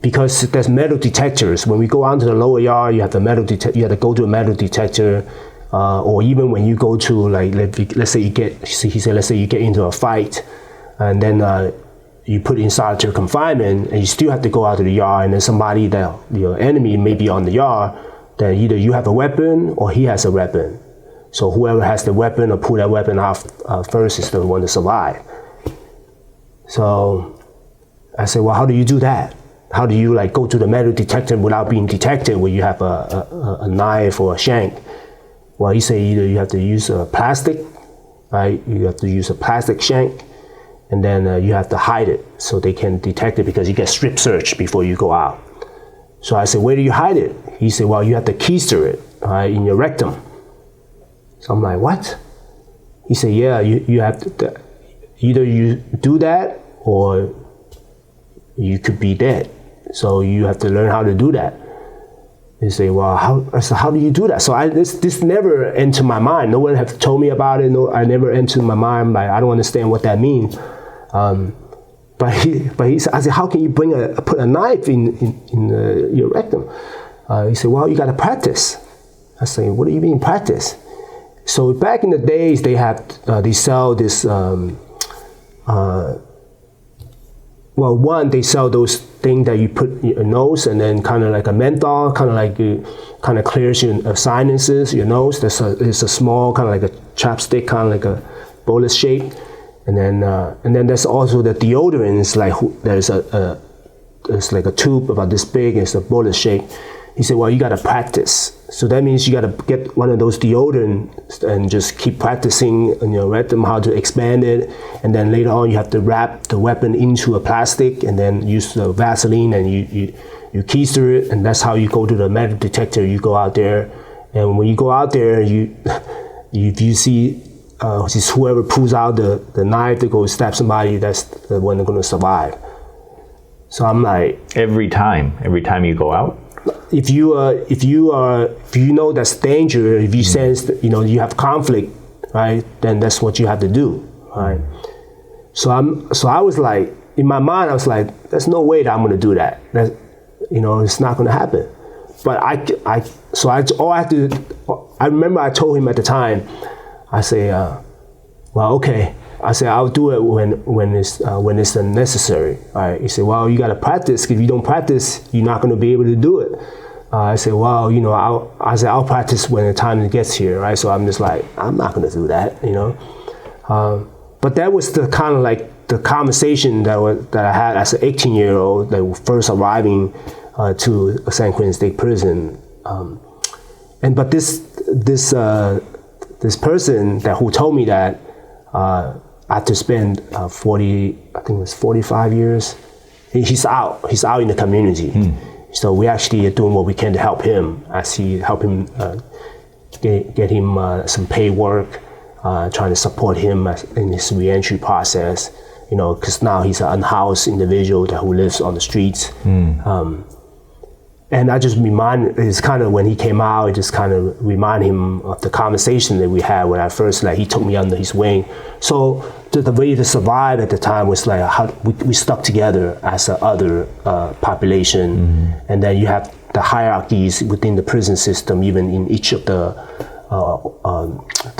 because there's metal detectors. When we go out to the lower yard, you have you have to go to a metal detector, or even when you go to let's say you get into a fight, and then you put in solitary confinement, and you still have to go out to the yard, and then somebody that your enemy may be on the yard, that either you have a weapon or he has a weapon. So whoever has the weapon or pull that weapon off first is the one to survive. So I said, well, how do you do that? How do you go to the metal detector without being detected where you have a knife or a shank? Well, he said either you have to use a plastic, right? You have to use a plastic shank, and then you have to hide it so they can detect it, because you get strip searched before you go out. So I said, where do you hide it? He said, well, you have to keister it in your rectum. So I'm like, what? He said, yeah, you have to, either you do that or you could be dead. So you have to learn how to do that. He said, well, how do you do that? So this never entered my mind. No one have told me about it. No, I never entered my mind. I don't understand what that means. But he said, I said, how can you put a knife in your rectum? He said, well, you got to practice. I said, what do you mean practice? So back in the days, they sell this. They sell those things that you put in your nose, and then kind of like a menthol, kind of clears your sinuses, your nose. It's a small kind of like a chapstick, kind of like a bullet shape. And then there's also the deodorant. There's like a tube about this big. It's a bullet shape. He said, well, you got to practice. So that means you got to get one of those deodorants and just keep practicing in your rectum how to expand it. And then later on, you have to wrap the weapon into a plastic and then use the Vaseline, and you keister it. And that's how you go to the metal detector. You go out there, and when you go out there, if you see just whoever pulls out the knife to go stab somebody, that's the one that's going to survive. So I'm like, every time you go out, if you know that's danger, if you sense that, you have conflict, right, then that's what you have to do, right? So I was like, in my mind, I was like, there's no way that I'm going to do that. It's not going to happen. But I remember I told him at the time, I say, well, okay. I said, I'll do it when it's necessary. All right. He said, well, you got to practice. If you don't practice, you're not going to be able to do it. I said, well, I'll practice when the time gets here, right? So I'm just like, I'm not going to do that, But that was the kind of like the conversation that I had as an 18-year-old that was first arriving to San Quentin State Prison. But this person who told me that I had to spend 45 years. He's out in the community. So we actually are doing what we can to help him. Help him get him some paid work, trying to support him in his reentry process. Because now he's an unhoused individual who lives on the streets. And I just it's kind of when he came out, it just kind of remind him of the conversation that we had when I first, he took me under his wing. So the way to survive at the time was how we stuck together as a other population. And then you have the hierarchies within the prison system, even in each of the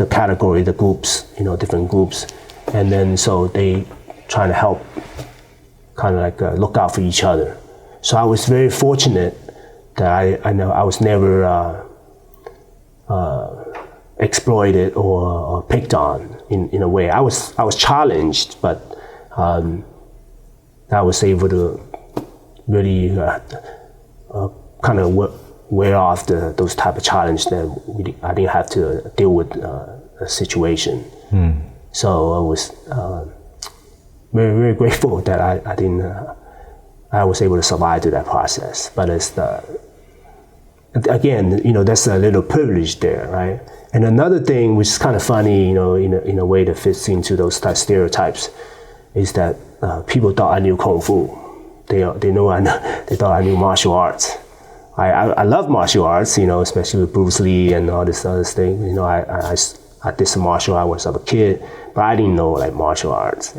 category, the groups, different groups. And then so they trying to help, kind of look out for each other. So I was very fortunate that I know I was never exploited or picked on in a way. I was challenged, but I was able to really kind of wear off those type of challenge that I didn't have to deal with a situation. So I was very, very grateful that I didn't, I was able to survive through that process. But again, that's a little privilege there, right? And another thing which is kind of funny, in a way that fits into those stereotypes, is that people thought I knew Kung Fu. They thought I knew martial arts. I love martial arts, especially with Bruce Lee and all this other thing. I did some martial arts when I was a kid, but I didn't know like martial arts,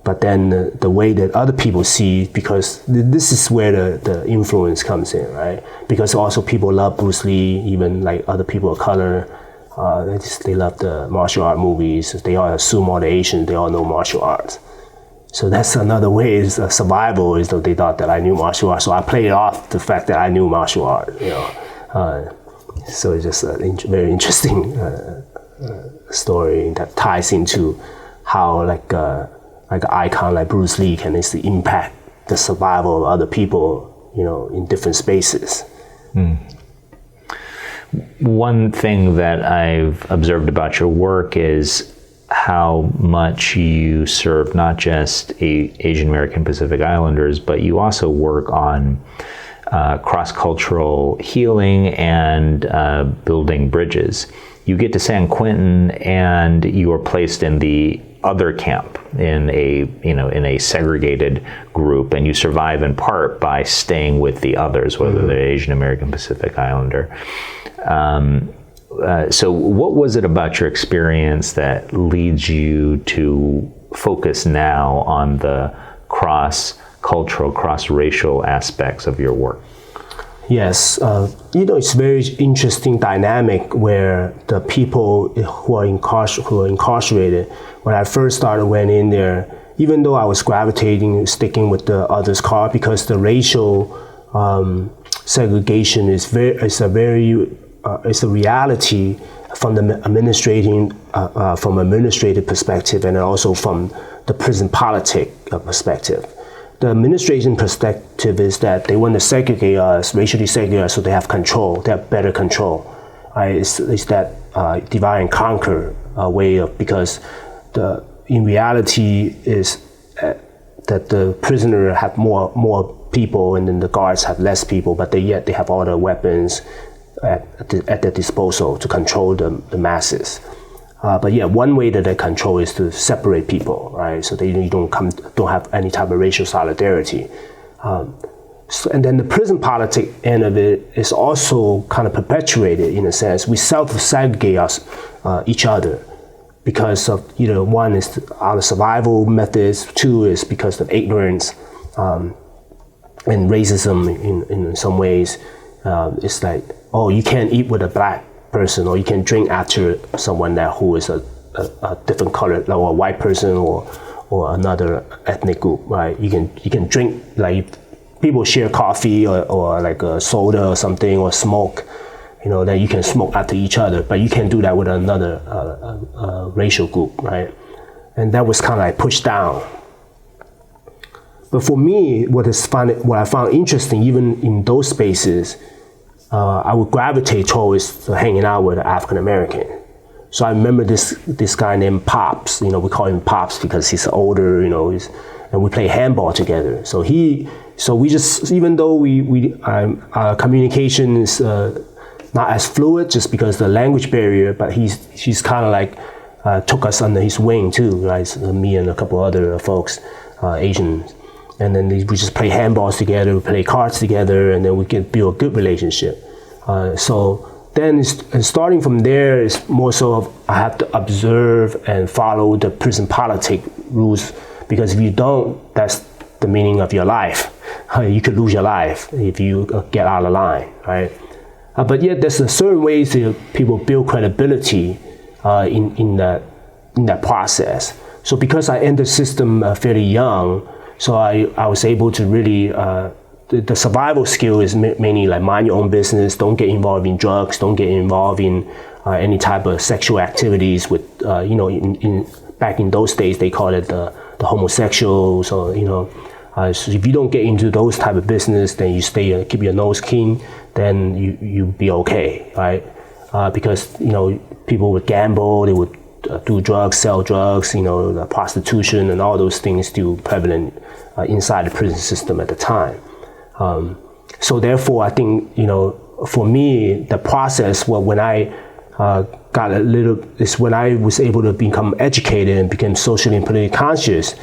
But then the way that other people see, because this is where the influence comes in, right? Because also people love Bruce Lee, even like other people of color. They love the martial art movies. They all assume all the Asians, they all know martial arts. So that's another way is survival, is that they thought that I knew martial arts. So I played off the fact that I knew martial art, So it's just a very interesting story that ties into how like an icon like Bruce Lee can actually impact the survival of other people, in different spaces. One thing that I've observed about your work is how much you serve not just Asian American Pacific Islanders, but you also work on cross-cultural healing and building bridges. You get to San Quentin and you are placed in the other camp, in a segregated group, and you survive in part by staying with the others, whether they're Asian American Pacific Islander. So what was it about your experience that leads you to focus now on the cross-cultural, cross-racial aspects of your work? Yes, it's very interesting dynamic where the people who are incarcerated, when I first went in there, even though I was sticking with the others' cause, because the racial segregation is it's a reality from the administrative perspective, and also from the prison politic perspective. The administration perspective is that they want to segregate us, racially segregate us, so they have control, they have better control. It's that divide and conquer way of, because in reality is that the prisoner have more people and then the guards have less people, but yet they have all the weapons at their disposal to control the masses. But yeah, one way that they control is to separate people, right? So you don't have any type of racial solidarity. And then the prison politic end of it is also kind of perpetuated in a sense. We self-segregate each other because of, one is our survival methods, two is because of ignorance and racism in some ways. It's like, oh, you can't eat with a black person, or you can drink after someone who is a different color, or a white person, or another ethnic group, right? You can drink, like people share coffee or like a soda or something, or smoke, that you can smoke after each other, but you can't do that with another racial group, right? And that was kind of like pushed down. But for me, what I found interesting, even in those spaces, I would gravitate towards hanging out with African American. So I remember this guy named Pops. We call him Pops because he's older. And we play handball together. So we just, even though our communication is not as fluid, just because the language barrier, but he's kind of like took us under his wing too, right? So me and a couple other folks, Asians. And then we just play handballs together, we play cards together, and then we can build a good relationship. So then starting from there is more so of I have to observe and follow the prison politic rules, because if you don't, that's the meaning of your life. You could lose your life if you get out of line, right? But yet there's a certain ways that people build credibility in that process. So because I entered the system fairly young, so I was able to really, the survival skill is mainly like mind your own business, don't get involved in drugs, don't get involved in any type of sexual activities with, back in those days, they call it the homosexuals, or, so if you don't get into those type of business, then you stay, keep your nose clean, then you be okay, right? Because, people would gamble, they would do drugs, sell drugs, the prostitution and all those things still prevalent inside the prison system at the time. So therefore, I think, for me, the process, when I is when I was able to become educated and became socially and politically conscious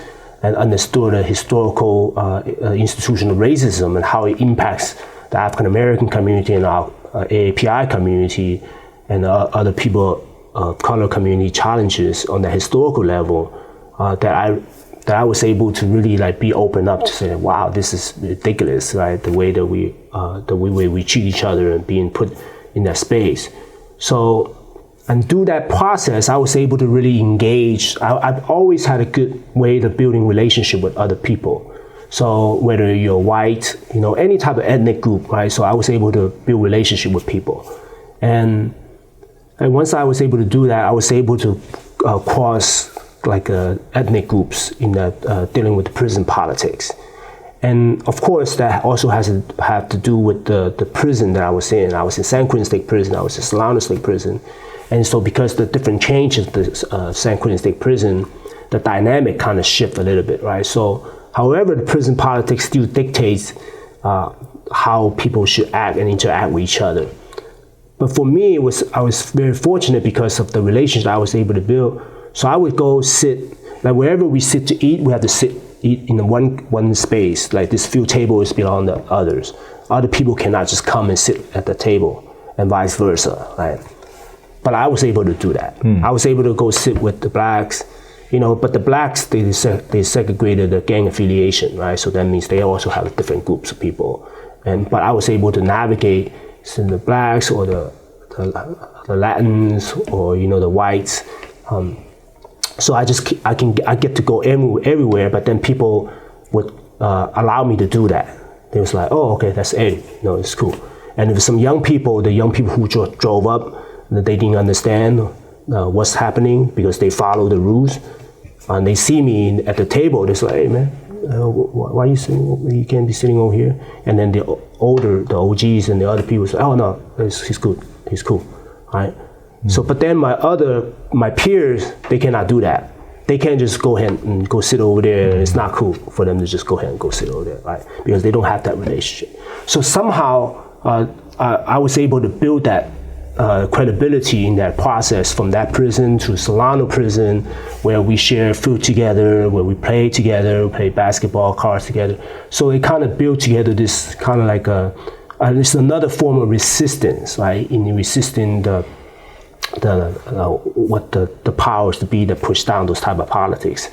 and understood the historical institutional racism and how it impacts the African American community and our AAPI community and other people of color community challenges on the historical level, that I was able to really be open up to say, wow, this is ridiculous, right? The way that we treat each other and being put in that space. So, and through that process, I was able to really engage. I've always had a good way of building relationship with other people. So whether you're white, any type of ethnic group, right? So I was able to build relationship with people. And once I was able to do that, I was able to cross ethnic groups in dealing with the prison politics. And of course, that also have to do with the prison that I was in. I was in San Quentin State Prison, I was in Solano State Prison. And so because the different changes of the San Quentin State Prison, the dynamic kind of shift a little bit, right? So however, the prison politics still dictates how people should act and interact with each other. But for me, I was very fortunate because of the relationship I was able to build. So I would go sit, wherever we sit to eat, we have to eat in one space. This few tables belong to others. Other people cannot just come and sit at the table and vice versa, right? But I was able to do that. I was able to go sit with the blacks, but the blacks, they segregated the gang affiliation, right? So that means they also have different groups of people. But I was able to navigate the blacks or the Latins or, the whites. So I get to go everywhere, but then people would allow me to do that. They was like, oh, okay, that's Eddie. It's cool. And if some the young people who drove up, they didn't understand what's happening because they follow the rules. And they see me at the table, they're like, hey man, why are you sitting? You can't be sitting over here. And then the OGs and the other people say, oh no, he's good, he's cool, right? So, but then my peers, they cannot do that. They can't just go ahead and go sit over there. It's not cool for them to just go ahead and go sit over there, right? Because they don't have that relationship. So somehow I was able to build that credibility in that process from that prison to Solano prison, where we share food together, where we play together, we play basketball, cards together. So it kind of built together this kind of it's another form of resistance, right? In resisting the powers to be that push down those type of politics.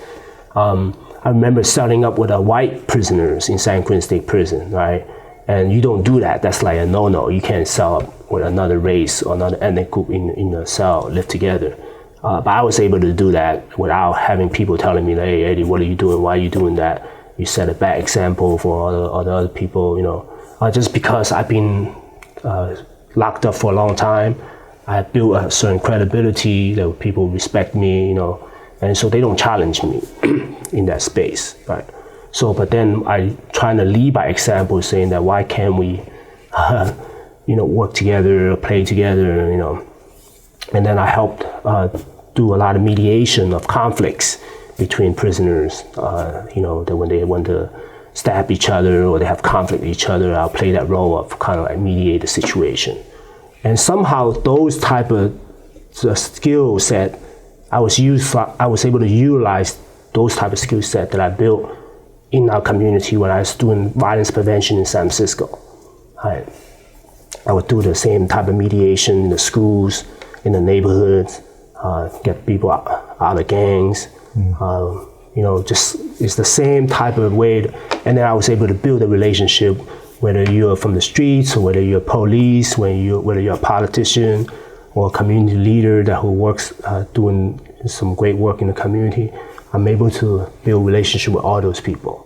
I remember starting up with white prisoners in San Quentin State Prison, right? And you don't do that. That's like a no-no. You can't cell up with another race or another ethnic group in a cell, live together. But I was able to do that without having people telling me, hey, Eddie, what are you doing? Why are you doing that? You set a bad example for other people, just because I've been locked up for a long time. I built a certain credibility that people respect me, and so they don't challenge me in that space, right? So, but then I trying to lead by example, saying that why can't we, work together, play together, and then I helped do a lot of mediation of conflicts between prisoners, that when they want to stab each other or they have conflict with each other, I'll play that role of kind of mediate the situation. And somehow those type of skill set, I was able to utilize those type of skill set that I built in our community when I was doing violence prevention in San Francisco. I would do the same type of mediation in the schools, in the neighborhoods, get people out of gangs. It's the same type of way. And then I was able to build a relationship, whether you're from the streets or whether you're police, whether you're a politician or a community leader who works doing some great work in the community. I'm able to build relationship with all those people.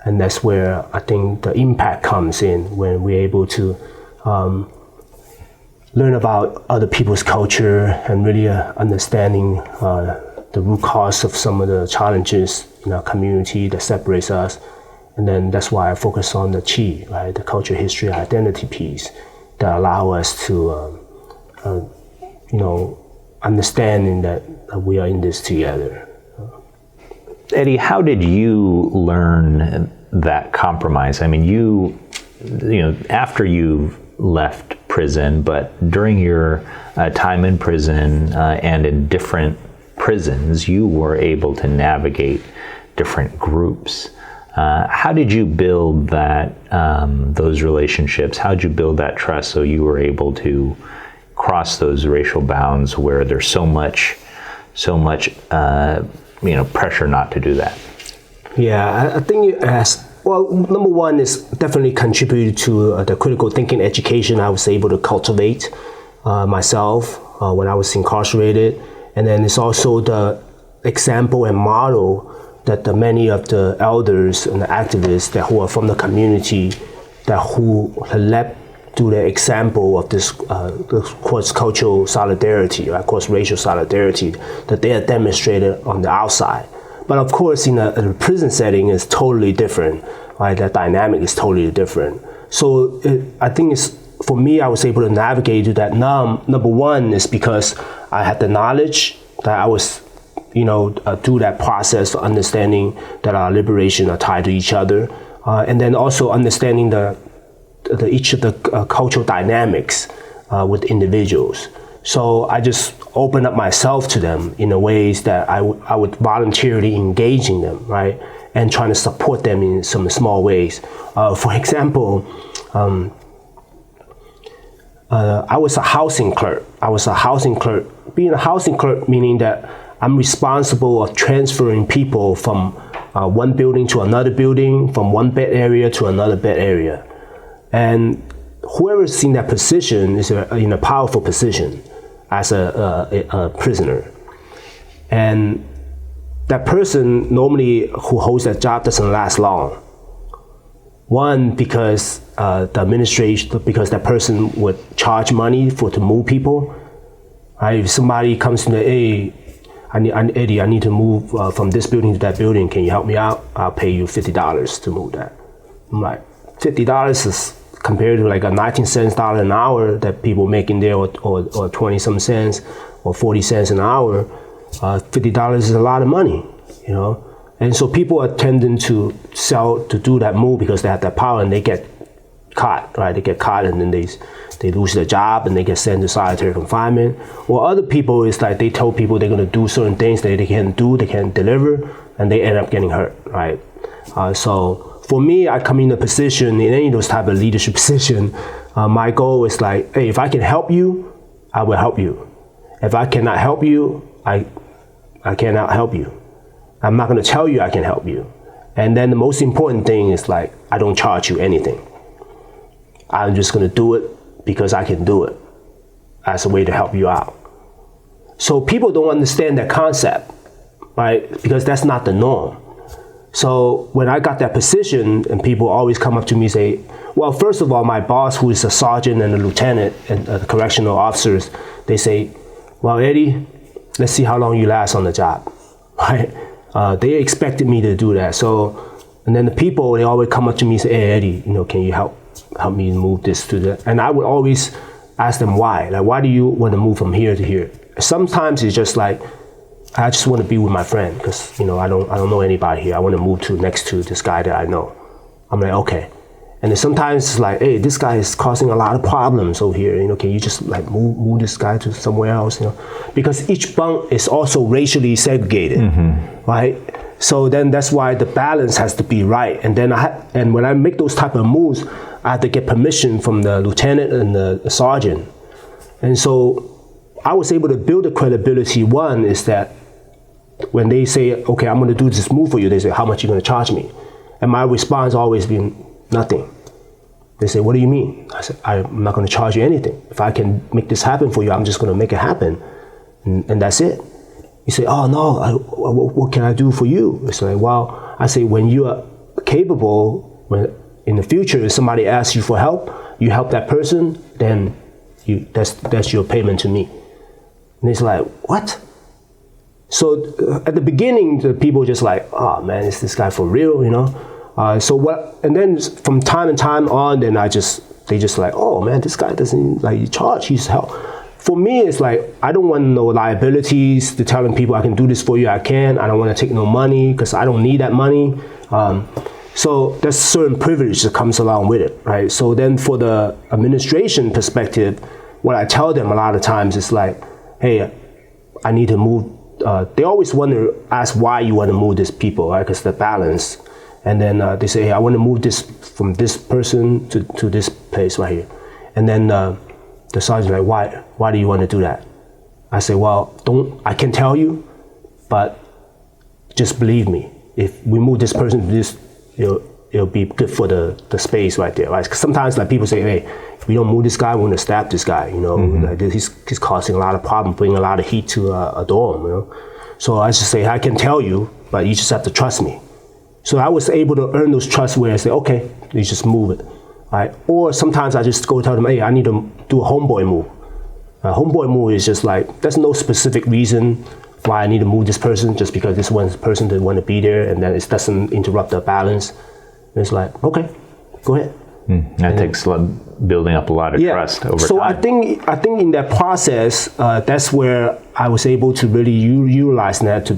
And that's where I think the impact comes in, when we're able to learn about other people's culture and really understanding the root cause of some of the challenges in our community that separates us. And then that's why I focus on the chi, right? The culture, history, identity piece that allow us to, understanding that we are in this together. Eddy, how did you learn that compromise? I mean, you know, after you left prison, but during your time in prison and in different prisons, you were able to navigate different groups. How did you build that those relationships? How did you build that trust so you were able to cross those racial bounds where there's so much pressure not to do that? Yeah, I think it has. Well, number one is definitely contributed to the critical thinking education I was able to cultivate myself when I was incarcerated, and then it's also the example and model that many of the elders and the activists who are from the community who led to the example of this cross-cultural solidarity, or cross-racial solidarity that they have demonstrated on the outside. But of course, in a prison setting, it's totally different, right? That dynamic is totally different. So I think for me, I was able to navigate to that. Number one is because I had the knowledge that I was, through that process of understanding that our liberation are tied to each other, and then also understanding each of the cultural dynamics with individuals. So I just opened up myself to them in a ways that I would voluntarily engage in them, right? And trying to support them in some small ways. For example, I was a housing clerk. Being a housing clerk meaning that I'm responsible of transferring people from one building to another building, from one bed area to another bed area. And whoever's in that position is in a powerful position as a prisoner. And that person normally who holds that job doesn't last long. One, because the administration, because that person would charge money to move people. Right? If somebody comes to me, hey, Eddie, I need to move from this building to that building. Can you help me out? I'll pay you $50 to move that. I'm like, $50 is compared to like a 19 cents an hour that people make in there, or 20 some cents or 40 cents an hour. $50 is a lot of money, And so people are tending to do that move because they have that power, and they get caught, right? They get caught, and then they lose their job and they get sent to solitary confinement. Or other people, it's like they tell people they're going to do certain things that they can't do, they can't deliver, and they end up getting hurt, right? So for me, I come in a position, in any of those type of leadership position, my goal is like, hey, if I can help you, I will help you. If I cannot help you, I cannot help you. I'm not going to tell you I can help you. And then the most important thing is like, I don't charge you anything. I'm just going to do it because I can do it as a way to help you out. So people don't understand that concept, right? Because that's not the norm. So when I got that position, and people always come up to me and say, well, first of all, my boss, who is a sergeant and a lieutenant and the correctional officers, they say, well, Eddie, let's see how long you last on the job, right? They expected me to do that. So, and then the people, they always come up to me and say, hey, Eddie, can you help me move this to that? And I would always ask them why. Like, why do you want to move from here to here? Sometimes it's just like, I just want to be with my friend because, I don't know anybody here. I want to move next to this guy that I know. I'm like, okay. And then sometimes it's like, hey, this guy is causing a lot of problems over here. Can you just like move this guy to somewhere else? Because each bunk is also racially segregated, right? So then that's why the balance has to be right. And then and when I make those type of moves, I have to get permission from the lieutenant and the sergeant. And so I was able to build the credibility. One is that when they say, okay, I'm going to do this move for you, they say, how much are you going to charge me? And my response always been, nothing. They say, what do you mean? I said, I'm not going to charge you anything. If I can make this happen for you, I'm just going to make it happen. And that's it. You say, oh no, what can I do for you? It's like, well, I say, when you are capable, when in the future, if somebody asks you for help, you help that person, then that's your payment to me. And it's like, what? So at the beginning, the people just like, oh man, is this guy for real, So what? And then from time and time on, then they just like, oh man, this guy doesn't like charge. He's help. for me, it's like, I don't want no liabilities to telling people I can do this for you, I can. I don't want to take no money because I don't need that money. So there's certain privilege that comes along with it, right? So then for the administration perspective, what I tell them a lot of times is like, hey, I need to move. They always want to ask why you want to move these people, right? Because the balance. And then they say, hey, I want to move this from this person to this place right here. And then the sergeant's like, why do you want to do that? I say, well, I can tell you, but just believe me. If we move this person to this, it'll be good for the space right there, right? Because sometimes like people say, hey, if we don't move this guy, we're gonna stab this guy, like he's causing a lot of problems, bringing a lot of heat to a dorm, So I just say, I can tell you, but you just have to trust me. So I was able to earn those trust where I say, okay, you just move it, right? Or sometimes I just go tell them, hey, I need to do a homeboy move. A homeboy move is just like, there's no specific reason why I need to move this person, just because this one person didn't want to be there, and then it doesn't interrupt the balance. And it's like, okay, go ahead. That takes building up a lot of trust over time. So I think in that process, that's where I was able to really utilize that to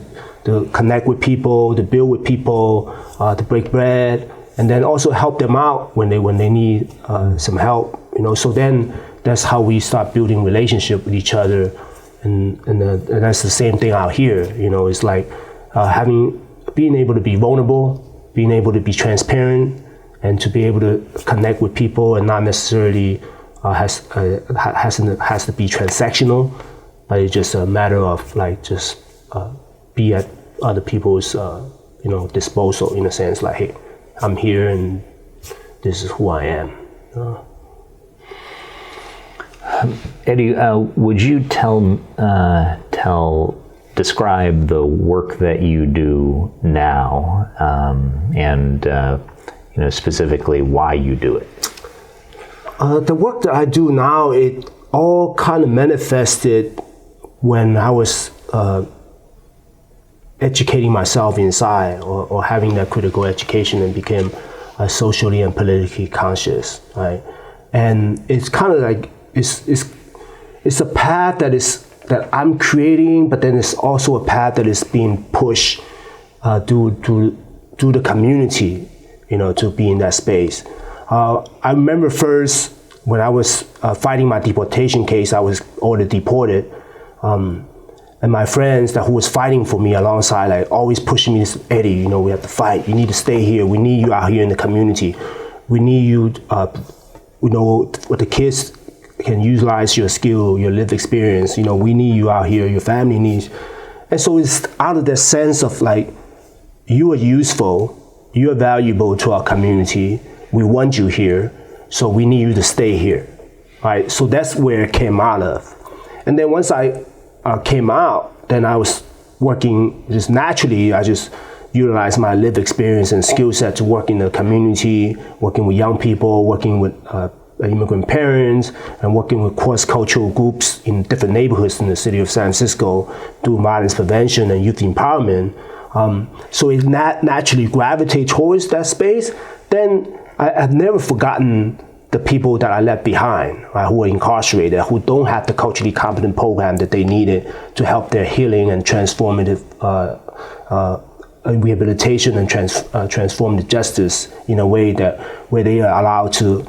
connect with people, to build with people, to break bread, and then also help them out when they need some help. So then that's how we start building relationship with each other, and that's the same thing out here. It's like being able to be vulnerable, being able to be transparent, and to be able to connect with people, and not necessarily has to be transactional, but it's just a matter of like just be at other people's disposal, in a sense, like, hey, I'm here and this is who I am. Eddy, would you describe the work that you do now, and specifically why you do it? The work that I do now, it all kind of manifested when I was educating myself inside, or having that critical education, and became socially and politically conscious, right? And it's kind of like, it's a path that I'm creating, but then it's also a path that is being pushed through the community, to be in that space. I remember first when I was fighting my deportation case, I was ordered deported, and my friends who was fighting for me alongside, like always pushing me, Eddy, we have to fight. You need to stay here. We need you out here in the community. We need you, what the kids can utilize your skill, your lived experience. We need you out here. Your family needs. And so it's out of that sense of like, you are useful. You are valuable to our community. We want you here, so we need you to stay here, right? So that's where it came out of. And then once I came out, then I was working just naturally. I just utilized my lived experience and skill set to work in the community, working with young people, working with immigrant parents, and working with cross-cultural groups in different neighborhoods in the city of San Francisco, doing violence prevention and youth empowerment. So it naturally gravitate towards that space. Then I've never forgotten the people that I left behind, right, who are incarcerated, who don't have the culturally competent program that they needed to help their healing and transformative rehabilitation and transformative justice in a way where they are allowed to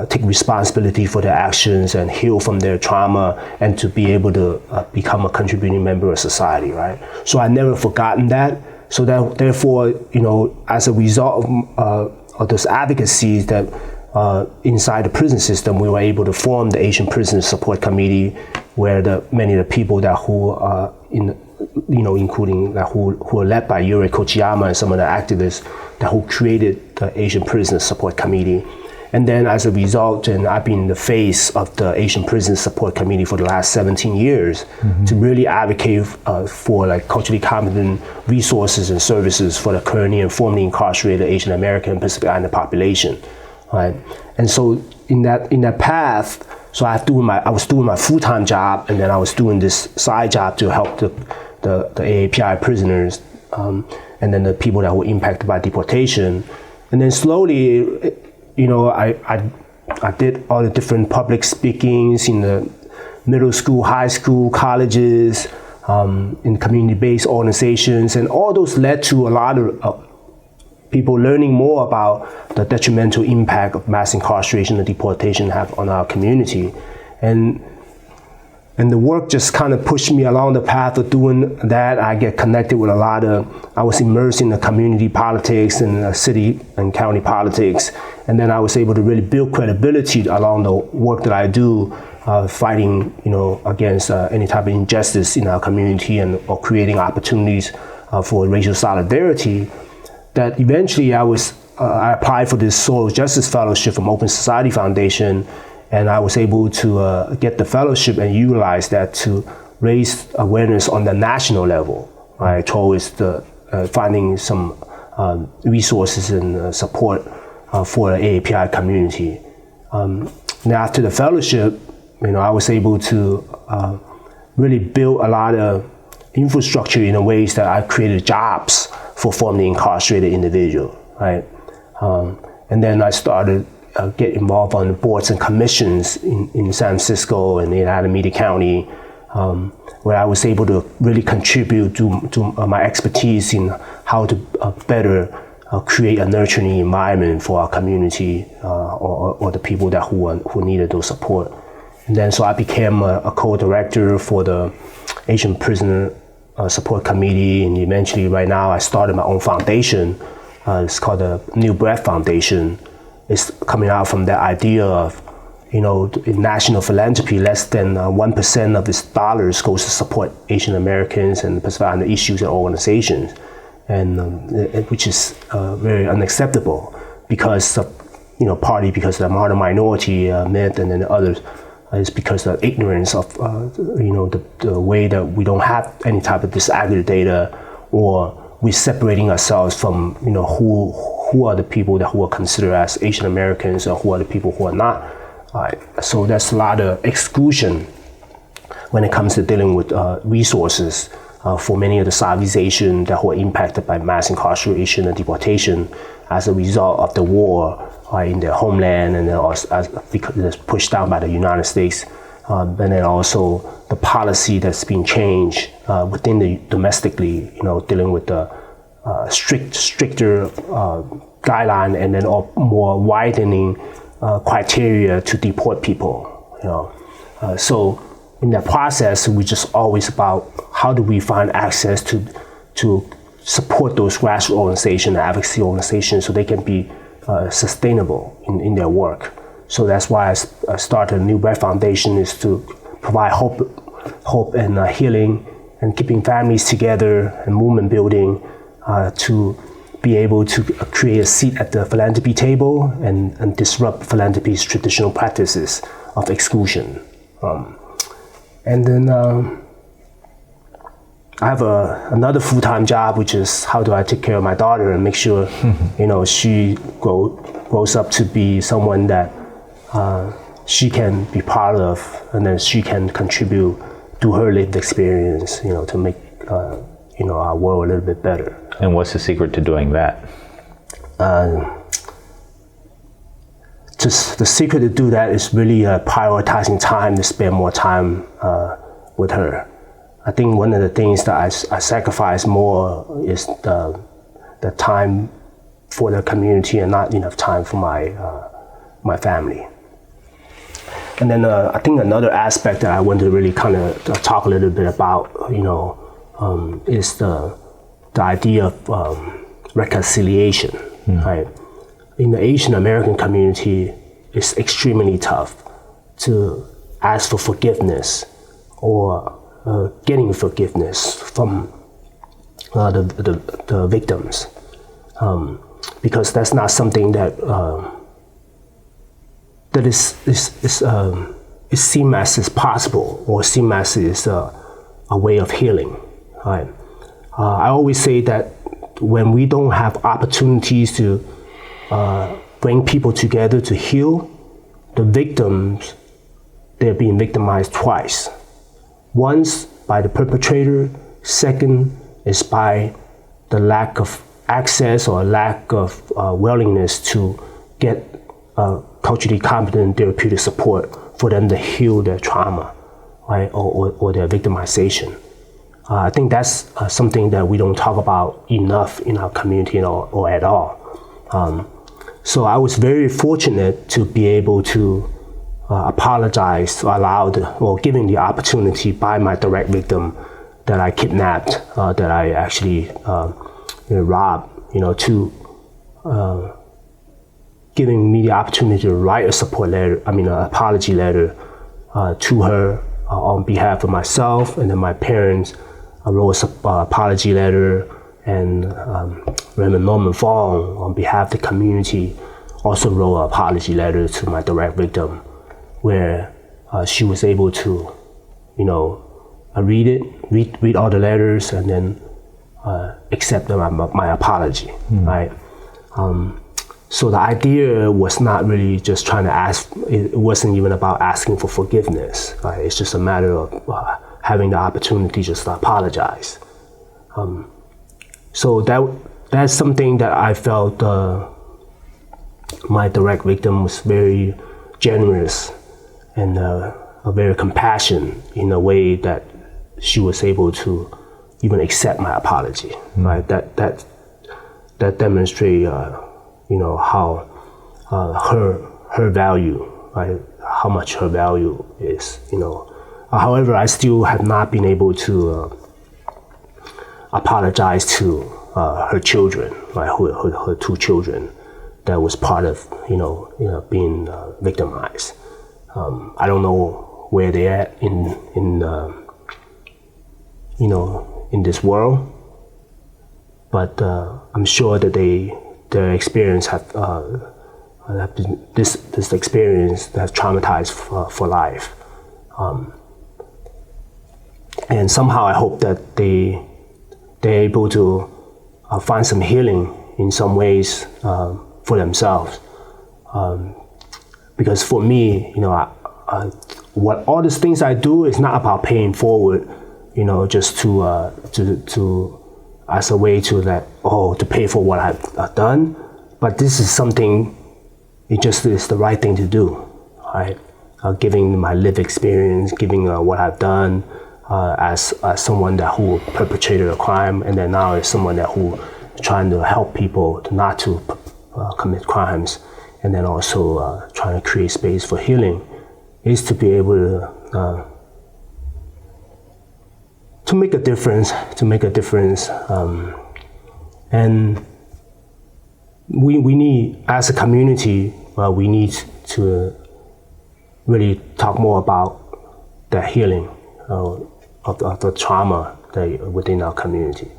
take responsibility for their actions and heal from their trauma, and to be able to become a contributing member of society, right? So I never forgotten that. So that therefore, as a result of those advocacies that inside the prison system, we were able to form the Asian Prisoners Support Committee, where many of the people who are including who are led by Yuri Kochiyama and some of the activists who created the Asian Prisoners Support Committee. And then as a result, and I've been the face of the Asian Prison Support Committee for the last 17 years, to really advocate for like culturally competent resources and services for the currently and formerly incarcerated Asian American and Pacific Islander population, right? And so in that path, so I was doing my full-time job, and then I was doing this side job to help the AAPI prisoners, and then the people that were impacted by deportation. And then slowly, I did all the different public speakings in the middle school, high school, colleges, in community-based organizations, and all those led to a lot of people learning more about the detrimental impact of mass incarceration and deportation have on our community. And the work just kind of pushed me along the path of doing that. I get connected with I was immersed in the community politics and city and county politics. And then I was able to really build credibility along the work that I do, fighting, against any type of injustice in our community or creating opportunities for racial solidarity. That eventually I applied for this Social Justice Fellowship from Open Society Foundation, and I was able to get the fellowship and utilize that to raise awareness on the national level, right, towards finding some resources and support for the AAPI community. Now after the fellowship, I was able to really build a lot of infrastructure in ways that I created jobs for formerly incarcerated individuals, right? And then I started get involved on the boards and commissions in San Francisco and in Alameda County, where I was able to really contribute to my expertise in how to better create a nurturing environment for our community or the people who needed those support. And then so I became a co-director for the Asian Prisoner Support Committee, and eventually right now I started my own foundation. It's called the New Breath Foundation. It's coming out from that idea of, in national philanthropy, less than 1% of its dollars goes to support Asian Americans and provide the issues and organizations, and which is very unacceptable because of, partly because of the modern minority myth, and then the others is because of ignorance of, the way that we don't have any type of disaggregated data, or we're separating ourselves from, who are the people who are considered as Asian Americans, or who are the people who are not. So there's a lot of exclusion when it comes to dealing with resources for many of the civilizations that were impacted by mass incarceration and deportation as a result of the war in their homeland, and then also because it's pushed down by the United States, and then also the policy that's been changed within the domestically, dealing with the stricter guideline, and then more widening criteria to deport people. So in that process, we just always about how do we find access to support those grassroots organizations, advocacy organizations, so they can be sustainable in their work. So that's why I started a New Breath Foundation, is to provide hope and healing, and keeping families together and movement building, to be able to create a seat at the philanthropy table and disrupt philanthropy's traditional practices of exclusion. And then I have another full-time job, which is how do I take care of my daughter and make sure, she grows up to be someone that she can be part of, and then she can contribute to her lived experience, to make our world a little bit better. And what's the secret to doing that? Just the secret to do that is really prioritizing time to spend more time with her. I think one of the things that I sacrifice more is the time for the community, and not enough time for my family. And then I think another aspect that I want to really kind of talk a little bit about, is the idea of reconciliation, right? In the Asian American community, it's extremely tough to ask for forgiveness or getting forgiveness from the victims, because that's not something that is seen as is possible, or seen as is a way of healing. Right? I always say that when we don't have opportunities to bring people together to heal, the victims, they're being victimized twice. Once by the perpetrator, second is by the lack of access or lack of willingness to get culturally competent therapeutic support for them to heal their trauma. right, or their victimization. I think that's something that we don't talk about enough in our community or at all. So I was very fortunate to be able to apologize, or given the opportunity by my direct victim that I kidnapped, that I actually robbed, to giving me the opportunity to write an apology letter to her on behalf of myself and then my parents. I wrote an apology letter, and Reverend Norman Fong, on behalf of the community, also wrote an apology letter to my direct victim, where she was able to, read all the letters, and then accept my apology, right? So the idea was not really just trying to ask. It wasn't even about asking for forgiveness, right? It's just a matter of having the opportunity just to apologize. So that's something that I felt my direct victim was very generous and very compassionate in a way that she was able to even accept my apology. Right? That demonstrates how her value, right? How much her value is. However, I still have not been able to apologize to her children, right? Her two children, that was part of being victimized. I don't know where they're at in this world, but I'm sure that their experience this experience has traumatized for life. And somehow I hope that they're able to find some healing in some ways for themselves. Because for me, what all these things I do is not about paying forward, just to as a way to to pay for what I've done. But this is something, it just is the right thing to do, right? Giving my lived experience, giving what I've done, as someone who perpetrated a crime, and then now as someone who is trying to help people not to commit crimes, and then also trying to create space for healing, is to be able to make a difference. And we need, as a community, we need to really talk more about the healing of the trauma within our community.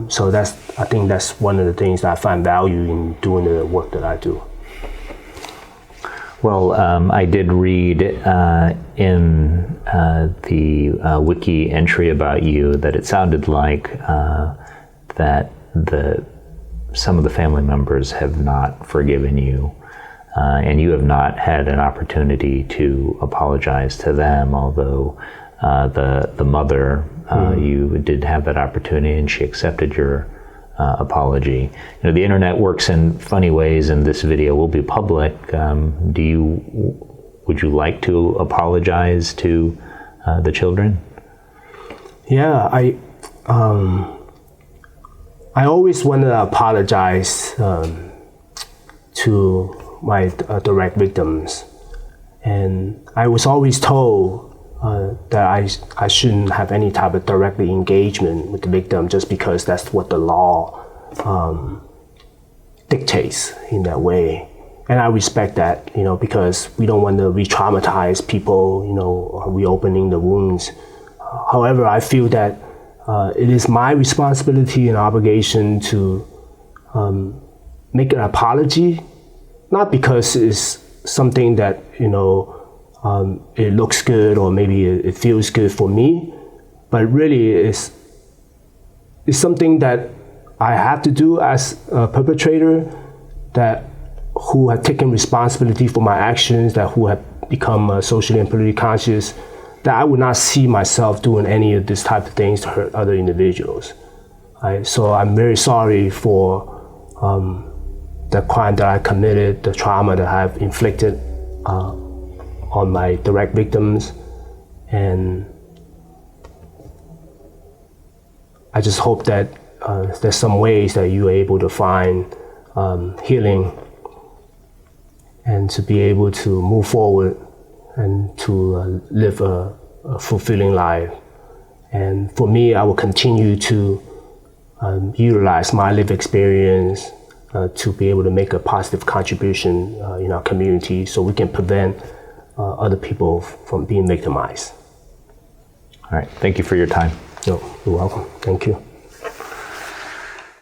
So I think that's one of the things that I find value in doing the work that I do. Well, I did read in the wiki entry about you that it sounded like that some of the family members have not forgiven you, and you have not had an opportunity to apologize to them, although the mother, you did have that opportunity, and she accepted your apology. The internet works in funny ways, and this video will be public. Would you like to apologize to the children? Yeah, I always wanted to apologize to my direct victims, and I was always told that I shouldn't have any type of direct engagement with the victim, just because that's what the law dictates in that way. And I respect that, because we don't want to re-traumatize people, reopening the wounds. However, I feel that it is my responsibility and obligation to make an apology, not because it's something that, it looks good or maybe it feels good for me, but really it's something that I have to do as a perpetrator, who have taken responsibility for my actions, who have become socially and politically conscious, that I would not see myself doing any of this type of things to hurt other individuals. Right? So I'm very sorry for the crime that I committed, the trauma that I've inflicted on my direct victims, And I just hope that there's some ways that you're able to find healing and to be able to move forward and to live a fulfilling life. And for me, I will continue to utilize my lived experience to be able to make a positive contribution in our community so we can prevent other people from being victimized. All right. Thank you for your time. You're welcome. Thank you.